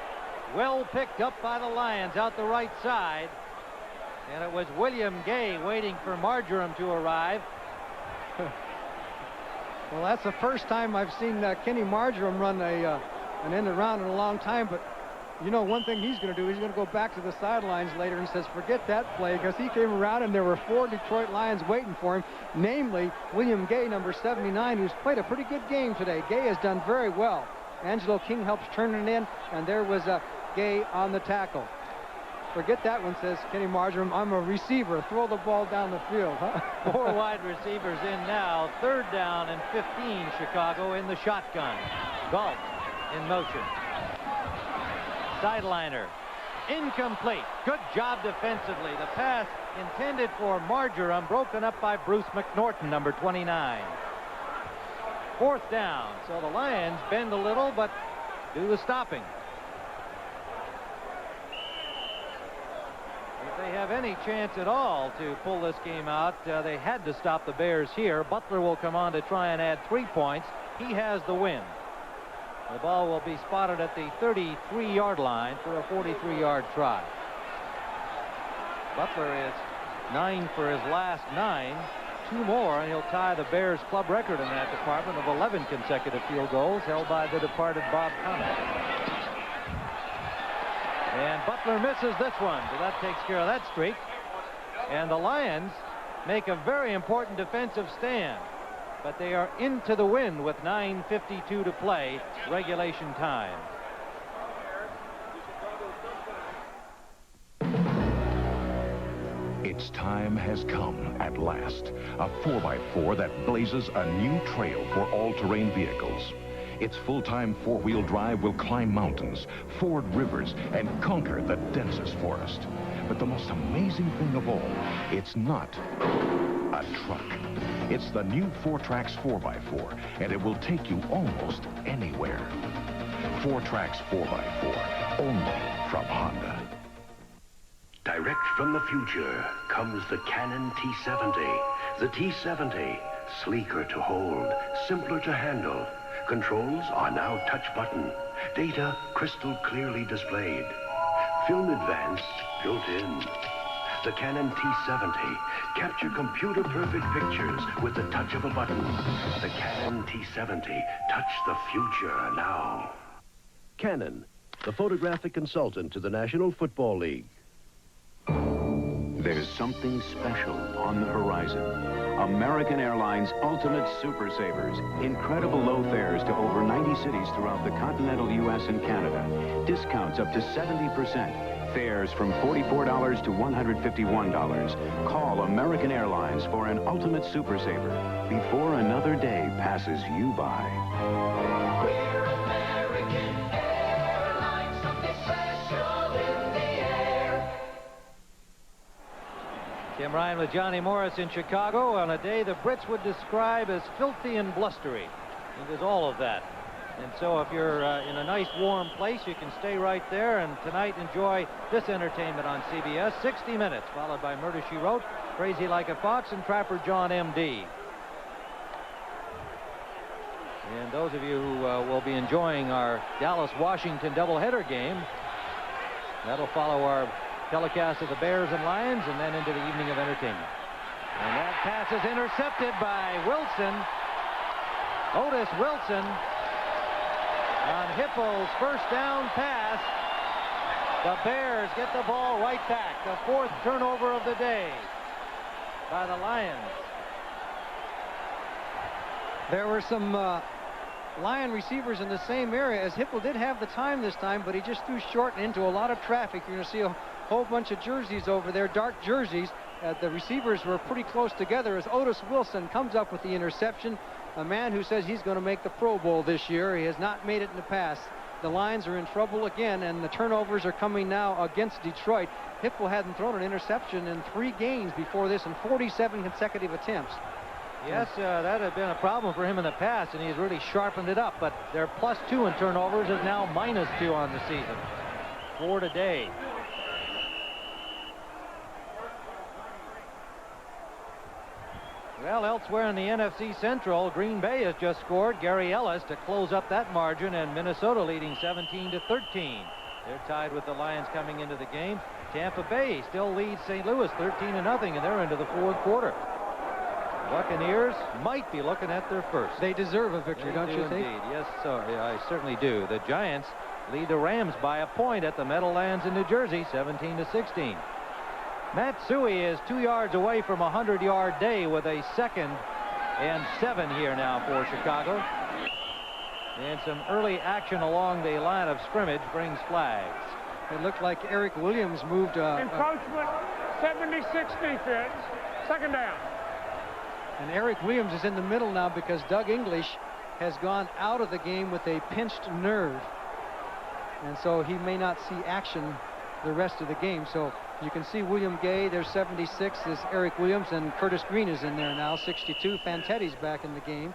Well picked up by the Lions out the right side. And it was William Gay waiting for Marjoram to arrive. Well, that's the first time I've seen Kenny Marjoram run an end around in a long time. But you know, one thing he's going to do, he's going to go back to the sidelines later and says, forget that play, because he came around and there were 4 Detroit Lions waiting for him, namely William Gay, number 79, who's played a pretty good game today. Gay has done very well. Angelo King helps turn it in, and there was Gay on the tackle. Forget that one, says Kenny Marjoram. I'm a receiver. Throw the ball down the field. Huh? 4 wide receivers in now. 3rd down and 15. Chicago in the shotgun. Galt in motion. Sideliner. Incomplete. Good job defensively. The pass intended for Marjoram, broken up by Bruce McNorton, number 29. 4th down. So the Lions bend a little, but do the stopping. If they have any chance at all to pull this game out, they had to stop the Bears here. Butler will come on to try and add 3 points. He has the win. The ball will be spotted at the 33-yard line for a 43-yard try. Butler is 9 for his last 9. 2 more, and he'll tie the Bears club record in that department of 11 consecutive field goals, held by the departed Bob Connor. And Butler misses this one, so that takes care of that streak. And the Lions make a very important defensive stand, but they are into the wind with 9:52 to play, regulation time. Its time has come at last. A 4x4 that blazes a new trail for all-terrain vehicles. Its full-time 4-wheel drive will climb mountains, ford rivers, and conquer the densest forest. But the most amazing thing of all, it's not a truck. It's the new Four-Trax 4x4, and it will take you almost anywhere. Four-Trax 4x4, only from Honda. Direct from the future comes the Canon T70. The T70, sleeker to hold, simpler to handle. Controls are now touch button. Data crystal clearly displayed. Film advance built in. The Canon T70. Capture computer perfect pictures with the touch of a button. The Canon T70. Touch the future now. Canon, the photographic consultant to the National Football League. There's something special on the horizon. American Airlines Ultimate Super Savers. Incredible low fares to over 90 cities throughout the continental U.S. and Canada. Discounts up to 70%. Fares from $44 to $151. Call American Airlines for an Ultimate Super Saver before another day passes you by. Tim Ryan with Johnny Morris in Chicago on a day the Brits would describe as filthy and blustery. It is all of that. And so if you're in a nice warm place, you can stay right there and tonight enjoy this entertainment on CBS. 60 Minutes, followed by Murder, She Wrote, Crazy Like a Fox, and Trapper John M.D. And those of you who will be enjoying our Dallas-Washington doubleheader game, that'll follow our telecast of the Bears and Lions and then into the evening of entertainment. And that pass is intercepted by Wilson. Otis Wilson on Hippel's first down pass. The Bears get the ball right back. The 4th turnover of the day by the Lions. There were some Lion receivers in the same area, as Hippel did have the time this time, but he just threw short and into a lot of traffic. You're going to see a whole bunch of jerseys over there, dark jerseys. The receivers were pretty close together as Otis Wilson comes up with the interception. A man who says he's going to make the Pro Bowl this year. He has not made it in the past. the Lions are in trouble again, and the turnovers are coming now against Detroit. Hipple hadn't thrown an interception in 3 games before this in 47 consecutive attempts. Yes, that had been a problem for him in the past, and he's really sharpened it up. But their +2 in turnovers is now -2 on the season. 4 today. Well, elsewhere in the NFC Central, Green Bay has just scored. Gary Ellis to close up that margin, and Minnesota leading 17-13. They're tied with the Lions coming into the game. Tampa Bay still leads St. Louis 13-0, and they're into the 4th quarter. Buccaneers might be looking at their first. They deserve a victory, don't you think? Indeed. Yes, sir. Yeah, I certainly do. The Giants lead the Rams by a point at the Meadowlands in New Jersey, 17-16. Matt Suhey is 2 yards away from a 100-yard day with a 2nd and 7 here now for Chicago. And some early action along the line of scrimmage brings flags. It looked like Eric Williams moved. Encroachment, 76 defense, 2nd down. And Eric Williams is in the middle now because Doug English has gone out of the game with a pinched nerve. And so he may not see action the rest of the game. So you can see William Gay, there's 76, is Eric Williams, and Curtis Green is in there now, 62. Fanteti's back in the game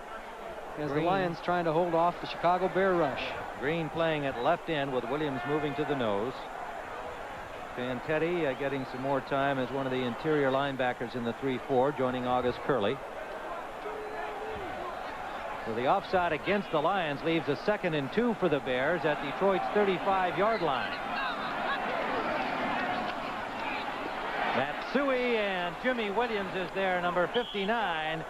as Green. The Lions trying to hold off the Chicago Bear rush. Green playing at left end with Williams moving to the nose. Fanteti getting some more time as one of the interior linebackers in the 3-4, joining August Curley. So the offside against the Lions leaves a 2nd and 2 for the Bears at Detroit's 35-yard line. Matsui and Jimmy Williams is there, number 59.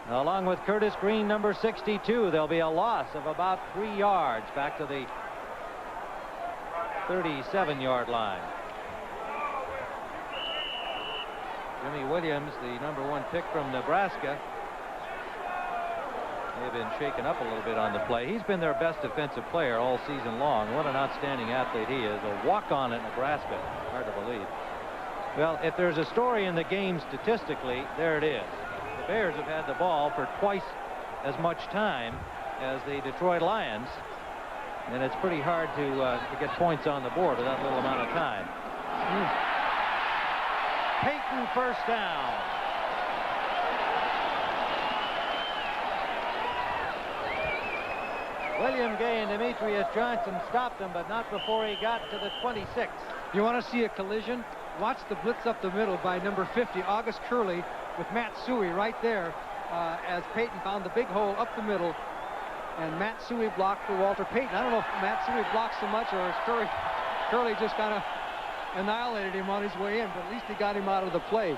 Along with Curtis Green, number 62. There'll be a loss of about 3 yards back to the 37-yard line. Jimmy Williams, the number 1 pick from Nebraska, may have been shaken up a little bit on the play. He's been their best defensive player all season long. What an outstanding athlete he is. A walk-on at Nebraska. Hard to believe. Well, if there's a story in the game statistically, there it is. The Bears have had the ball for twice as much time as the Detroit Lions, and it's pretty hard to get points on the board with that little amount of time. Payton first down. William Gay and Demetrius Johnson stopped him, but not before he got to the 26. You want to see a collision? Watch the blitz up the middle by number 50, August Curley, with Matt Suhey right there as Payton found the big hole up the middle, and Matt Suhey blocked for Walter Payton. I don't know if Matt Suhey blocked so much or if Curley just kind of annihilated him on his way in, but at least he got him out of the play.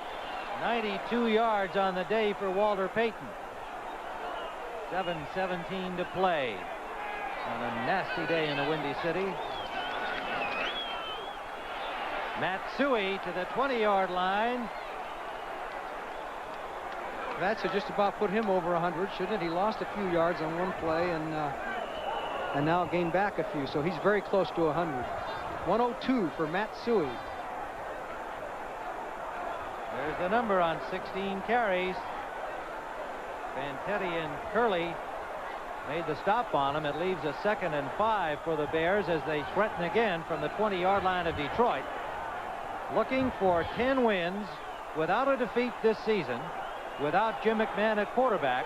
92 yards on the day for Walter Payton. 7:17 to play on a nasty day in the Windy City. Matsui to the 20-yard line. That should just about put him over 100, shouldn't it? He lost a few yards on one play and now gained back a few, so he's very close to 100. 102 for Matsui. There's the number on 16 carries. Fanteti and Curley made the stop on him. It leaves a 2nd and 5 for the Bears as they threaten again from the 20-yard line of Detroit. Looking for 10 wins without a defeat this season, without Jim McMahon at quarterback.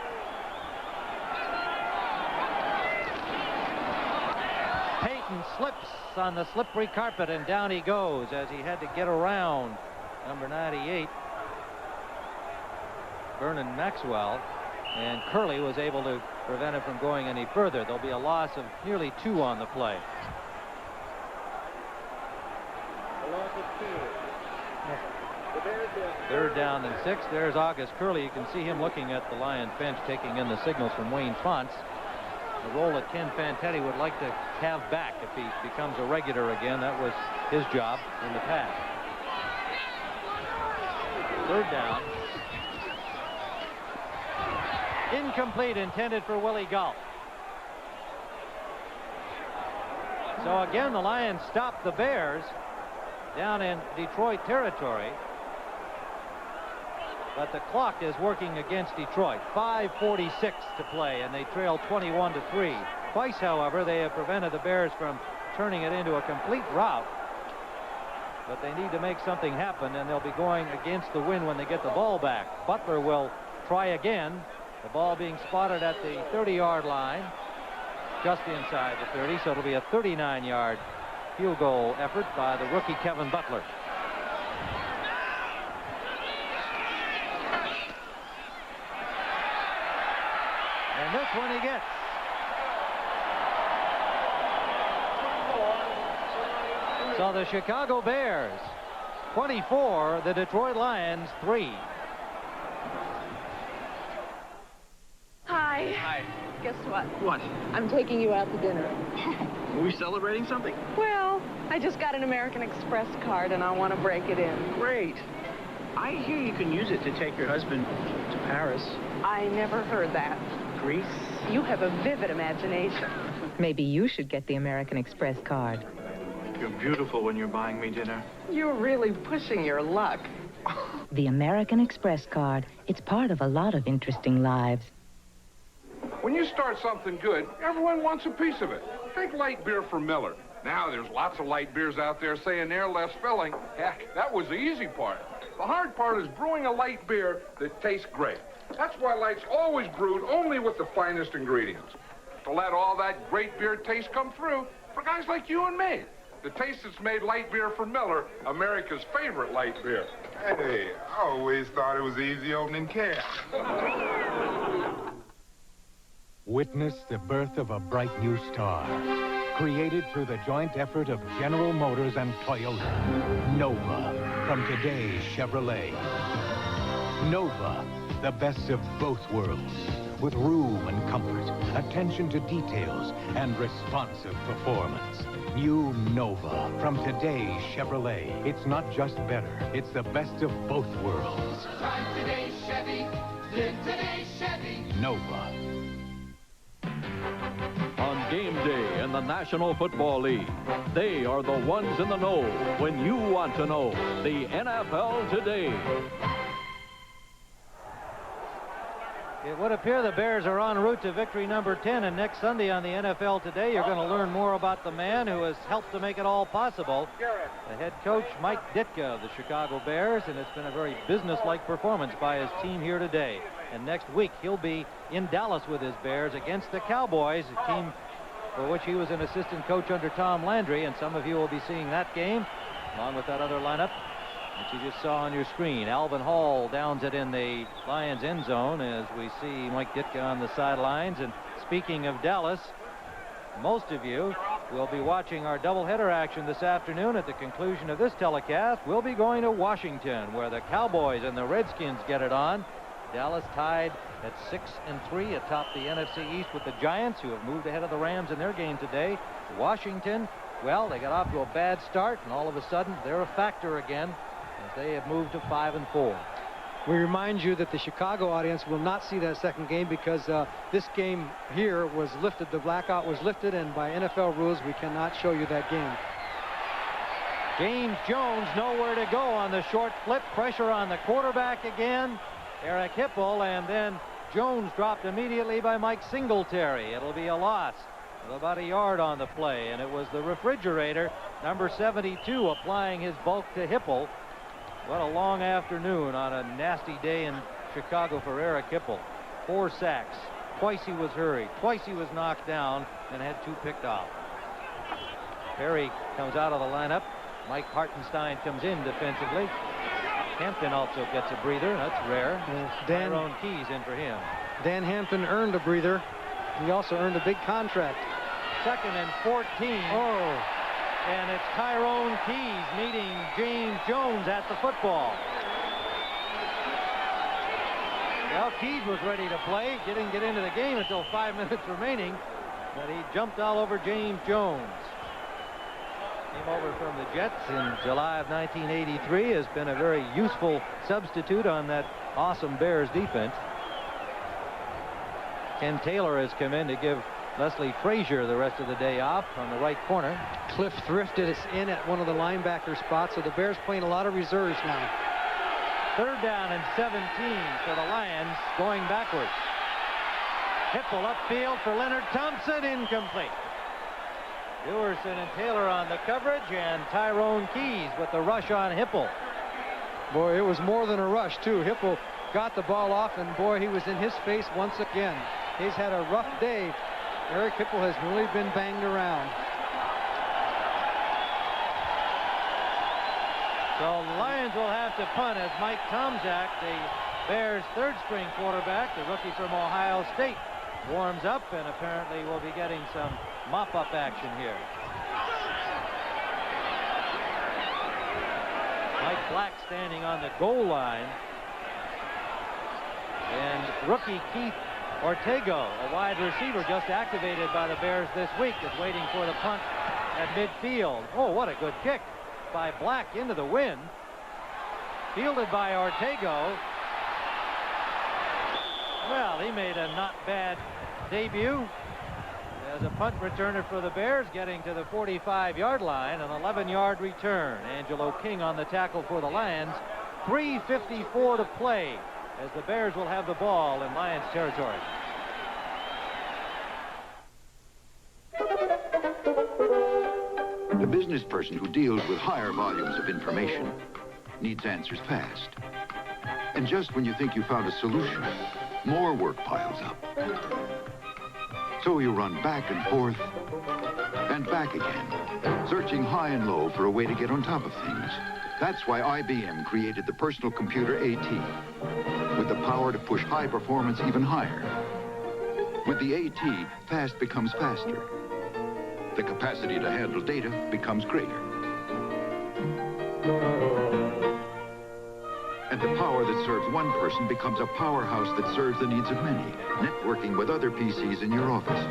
Payton slips on the slippery carpet, and down he goes as he had to get around number 98, Vernon Maxwell, and Curley was able to prevent him from going any further. There'll be a loss of nearly 2 on the play. Third down and 6. There's August Curley. You can see him looking at the Lions bench, taking in the signals from Wayne Fonts. The role that Ken Fanteti would like to have back if he becomes a regular again. That was his job in the past. Third down. Incomplete, intended for Willie Gault. So again, the Lions stopped the Bears down in Detroit territory. But the clock is working against Detroit. 5:46 to play, and they trail 21-3. Twice, however, they have prevented the Bears from turning it into a complete rout. But they need to make something happen, and they'll be going against the wind when they get the ball back. Butler will try again. The ball being spotted at the 30-yard line, just inside the 30, so it'll be a 39-yard field goal effort by the rookie Kevin Butler. And this one he gets. So the Chicago Bears 24, the Detroit Lions 3. Hi. Hi. Guess what? What? I'm taking you out to dinner. Are we celebrating something? Well, I just got an American Express card and I want to break it in. Great. I hear you can use it to take your husband to Paris. I never heard that. Greece? You have a vivid imagination. Maybe you should get the American Express card. You're beautiful when you're buying me dinner. You're really pushing your luck. The American Express card. It's part of a lot of interesting lives. When you start something good, everyone wants a piece of it. Take light beer from Miller. Now there's lots of light beers out there saying they're less filling. Heck, that was the easy part. The hard part is brewing a light beer that tastes great. That's why Light's always brewed only with the finest ingredients. To let all that great beer taste come through for guys like you and me. The taste that's made light beer from Miller America's favorite light beer. Hey, I always thought it was easy opening cans. Witness the birth of a bright new star, created through the joint effort of General Motors and Toyota. Nova, from today's Chevrolet. Nova, the best of both worlds, with room and comfort, attention to details, and responsive performance. New Nova, from today's Chevrolet. It's not just better, it's the best of both worlds. Drive today's Chevy, live today's Chevy. Nova. On game day in the National Football League, they are the ones in the know when you want to know. The NFL Today. It would appear the Bears are en route to victory number 10, and next Sunday on the NFL Today, you're going to learn more about the man who has helped to make it all possible, the head coach Mike Ditka of the Chicago Bears, and it's been a very business-like performance by his team here today. And next week, he'll be in Dallas with his Bears against the Cowboys, a team for which he was an assistant coach under Tom Landry, and some of you will be seeing that game, along with that other lineup that you just saw on your screen. Alvin Hall downs it in the Lions end zone as we see Mike Ditka on the sidelines. And speaking of Dallas, most of you will be watching our doubleheader action this afternoon. At the conclusion of this telecast, we'll be going to Washington, where the Cowboys and the Redskins get it on. Dallas tied at 6-3 atop the NFC East with the Giants, who have moved ahead of the Rams in their game today. Washington, well, they got off to a bad start, and all of a sudden they're a factor again as they have moved to 5-4. We remind you that the Chicago audience will not see that second game because this game here was lifted. The blackout was lifted, and by NFL rules, we cannot show you that game. James Jones nowhere to go on the short flip. Pressure on the quarterback again, Eric Hipple, and then Jones dropped immediately by Mike Singletary. It'll be a loss of about a yard on the play, and it was the refrigerator, number 72, applying his bulk to Hipple. What a long afternoon on a nasty day in Chicago for Eric Hipple. 4 sacks. Twice he was hurried. Twice he was knocked down and had 2 picked off. Perry comes out of the lineup. Mike Hartenstein comes in defensively. Hampton also gets a breather. That's rare. Tyrone Keys in for him. Dan Hampton earned a breather. He also earned a big contract. 2nd and 14. Oh. And it's Tyrone Keys meeting James Jones at the football. Well, Keys was ready to play. Didn't get into the game until 5 minutes remaining. But he jumped all over James Jones. Came over from the Jets in July of 1983. Has been a very useful substitute on that awesome Bears defense. Ken Taylor has come in to give Leslie Frazier the rest of the day off on the right corner. Cliff thrifted us in at one of the linebacker spots, so the Bears playing a lot of reserves now. 3rd down and 17 for the Lions, going backwards. Hipple upfield for Leonard Thompson, incomplete. Dewerson and Taylor on the coverage, and Tyrone Keys with the rush on Hipple. Boy, it was more than a rush, too. Hipple got the ball off, and boy, he was in his face once again. He's had a rough day. Eric Hipple has really been banged around. So the Lions will have to punt as Mike Tomczak, the Bears' third-string quarterback, the rookie from Ohio State, warms up and apparently will be getting some mop-up action here. Mike Black standing on the goal line. And rookie Keith Ortego, a wide receiver just activated by the Bears this week, is waiting for the punt at midfield. Oh, what a good kick by Black into the wind. Fielded by Ortego. Well, he made a not bad debut as a punt returner for the Bears, getting to the 45-yard line, an 11-yard return. Angelo King on the tackle for the Lions. 3:54 to play as the Bears will have the ball in Lions territory. The business person who deals with higher volumes of information needs answers fast. And just when you think you found a solution, more work piles up. So you run back and forth and back again, searching high and low for a way to get on top of things. That's why IBM created the personal computer AT, with the power to push high performance even higher. With the AT, fast becomes faster. The capacity to handle data becomes greater. And the power that serves one person becomes a powerhouse that serves the needs of many, networking with other PCs in your office.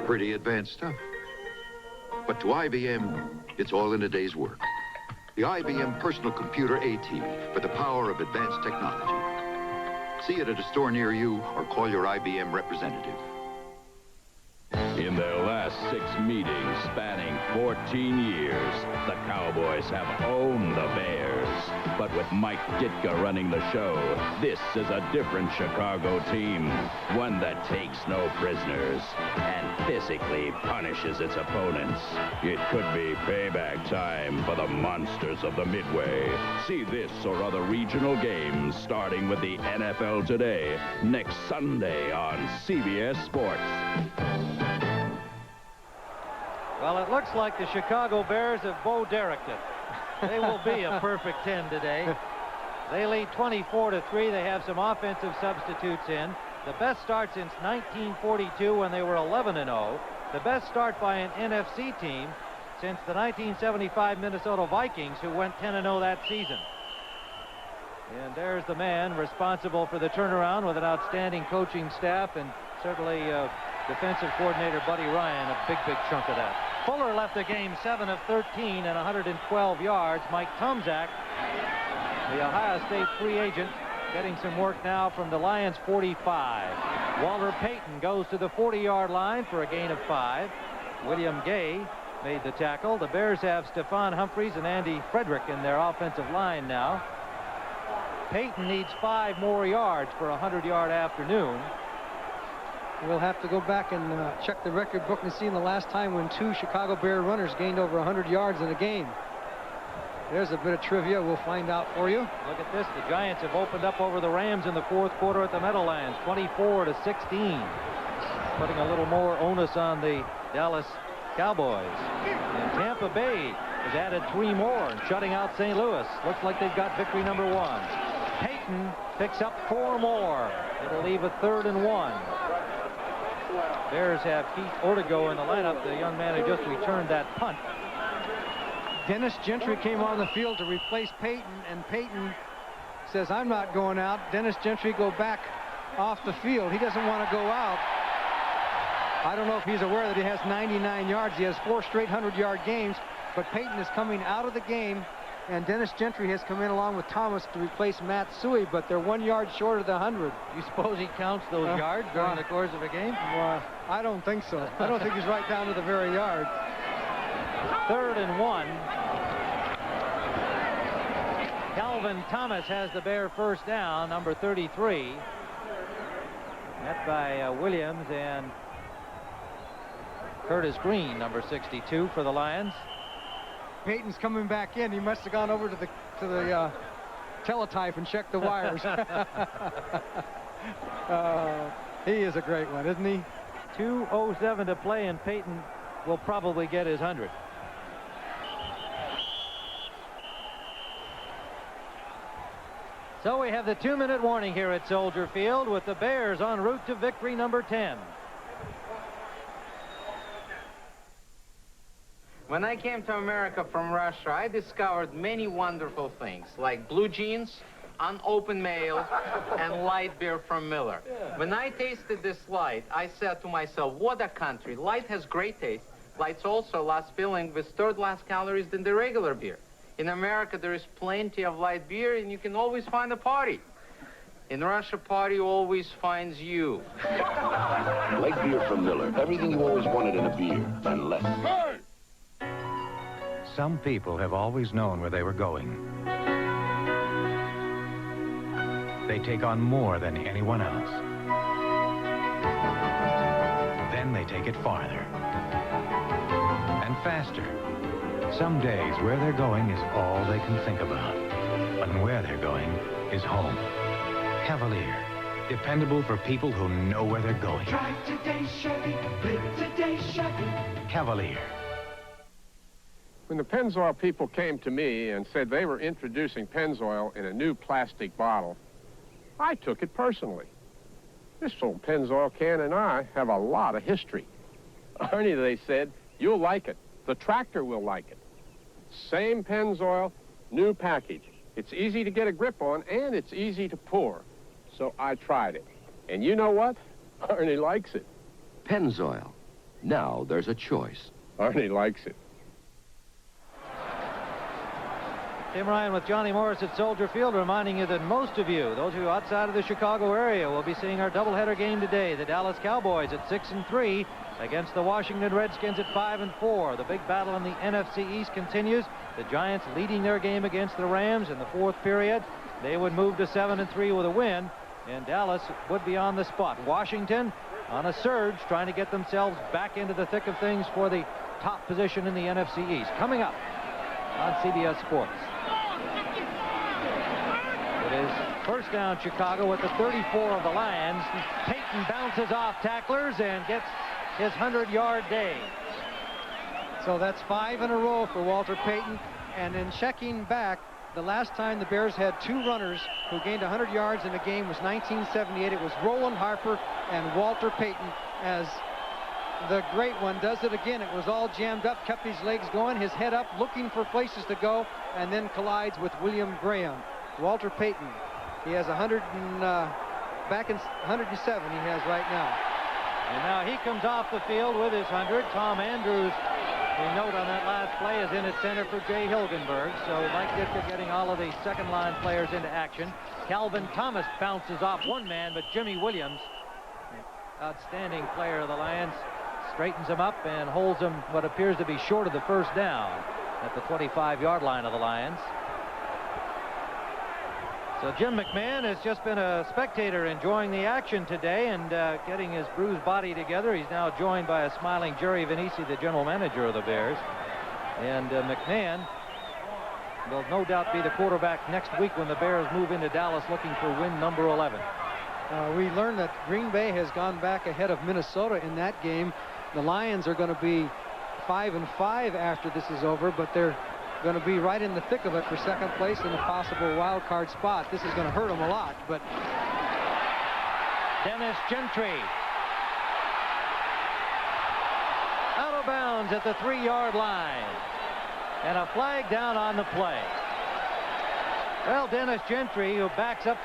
Pretty advanced stuff. But to IBM, it's all in a day's work. The IBM Personal Computer AT for the power of advanced technology. See it at a store near you or call your IBM representative. In their last 6 meetings spanning 14 years, the Cowboys have owned the Bears. But with Mike Ditka running the show, this is a different Chicago team. One that takes no prisoners and physically punishes its opponents. It could be payback time for the monsters of the Midway. See this or other regional games starting with the NFL Today next Sunday on CBS Sports. Well, it looks like the Chicago Bears have Bo Derricked it. They will be a perfect 10 today. They lead 24-3. They have some offensive substitutes in. The best start since 1942 when they were 11-0. The best start by an NFC team since the 1975 Minnesota Vikings, who went 10-0 that season. And there's the man responsible for the turnaround with an outstanding coaching staff and certainly defensive coordinator Buddy Ryan, a big chunk of that. Fuller left the game 7 of 13 and 112 yards. Mike Tomczak, the Ohio State free agent, getting some work now from the Lions 45. Walter Payton goes to the 40-yard line for a gain of 5. William Gay made the tackle. The Bears have Stephon Humphreys and Andy Frederick in their offensive line now. Payton needs 5 more yards for a 100-yard afternoon. We'll have to go back and check the record book and see the last time when 2 Chicago Bear runners gained over 100 yards in a game. There's a bit of trivia we'll find out for you. Look at this. The Giants have opened up over the Rams in the 4th quarter at the Meadowlands, 24-16. Putting a little more onus on the Dallas Cowboys. And Tampa Bay has added 3 more and shutting out St. Louis. Looks like they've got victory number 1. Payton picks up 4 more. It'll leave a 3rd and 1. Bears have Keith Ortego in the lineup, the young man who just returned that punt. Dennis Gentry came on the field to replace Payton, and Payton says, I'm not going out. Dennis Gentry go back off the field. He doesn't want to go out. I don't know if he's aware that he has 99 yards. He has 4 straight 100-yard games, but Payton is coming out of the game, and Dennis Gentry has come in along with Thomas to replace Matt Suhey, but they're 1 yard short of the 100. You suppose he counts those yards during the course of a game? Well, I don't think so. I don't think he's right down to the very yard. 3rd and 1. Calvin Thomas has the Bear first down, number 33. Met by Williams and Curtis Green, number 62 for the Lions. Payton's coming back in. He must have gone over to the teletype and checked the wires. He is a great one, isn't he? 2:07 to play, and Payton will probably get his 100. So we have the 2-minute warning here at Soldier Field with the Bears en route to victory number 10. When I came to America from Russia, I discovered many wonderful things, like blue jeans, unopened mail, and light beer from Miller. When I tasted this light, I said to myself, what a country. Light has great taste. Light's also less filling with third less calories than the regular beer. In America, there is plenty of light beer, and you can always find a party. In Russia, party always finds you. Light beer from Miller. Everything you always wanted in a beer, and less. Some people have always known where they were going. They take on more than anyone else. Then they take it farther. And faster. Some days where they're going is all they can think about. And where they're going is home. Cavalier. Dependable for people who know where they're going. Drive today's Chevy, live today's Chevy. Cavalier. When the Pennzoil people came to me and said they were introducing Pennzoil in a new plastic bottle, I took it personally. This old Pennzoil can and I have a lot of history. Arnie, they said, you'll like it. The tractor will like it. Same Pennzoil, new package. It's easy to get a grip on, and it's easy to pour. So I tried it. And you know what? Arnie likes it. Pennzoil. Now there's a choice. Arnie likes it. Tim Ryan with Johnny Morris at Soldier Field, reminding you that most of you, those of you outside of the Chicago area, will be seeing our doubleheader game today. The Dallas Cowboys at 6-3 against the Washington Redskins at 5-4. The big battle in the NFC East continues. The Giants leading their game against the Rams in the fourth period. They would move to 7-3 with a win, and Dallas would be on the spot. Washington on a surge, trying to get themselves back into the thick of things for the top position in the NFC East. Coming up on CBS Sports. It is first down Chicago at the 34 of the Lions. Payton bounces off tacklers and gets his 100-yard day. So that's 5 in a row for Walter Payton. And in checking back, the last time the Bears had 2 runners who gained 100 yards in a game was 1978. It was Roland Harper and Walter Payton, as the great one does it again. It was all jammed up, kept his legs going, his head up, looking for places to go, and then collides with William Graham. Walter Payton, he has 107 he has right now. And now he comes off the field with his 100. Tom Andrews, we note on that last play, is in at center for Jay Hilgenberg. So Mike Ditka getting all of the second line players into action. Calvin Thomas bounces off one man, but Jimmy Williams, outstanding player of the Lions, straightens him up and holds him what appears to be short of the first down at the 25-yard line of the Lions. So Jim McMahon has just been a spectator enjoying the action today and getting his bruised body together. He's now joined by a smiling Jerry Venisi, the general manager of the Bears. And McMahon will no doubt be the quarterback next week when the Bears move into Dallas looking for win number 11. We learned that Green Bay has gone back ahead of Minnesota in that game. The Lions are going to be 5-5 after this is over, but they're going to be right in the thick of it for second place in a possible wild card spot. This is going to hurt them a lot, but Dennis Gentry out of bounds at the 3-yard line, and a flag down on the play. Well, Dennis Gentry, who backs up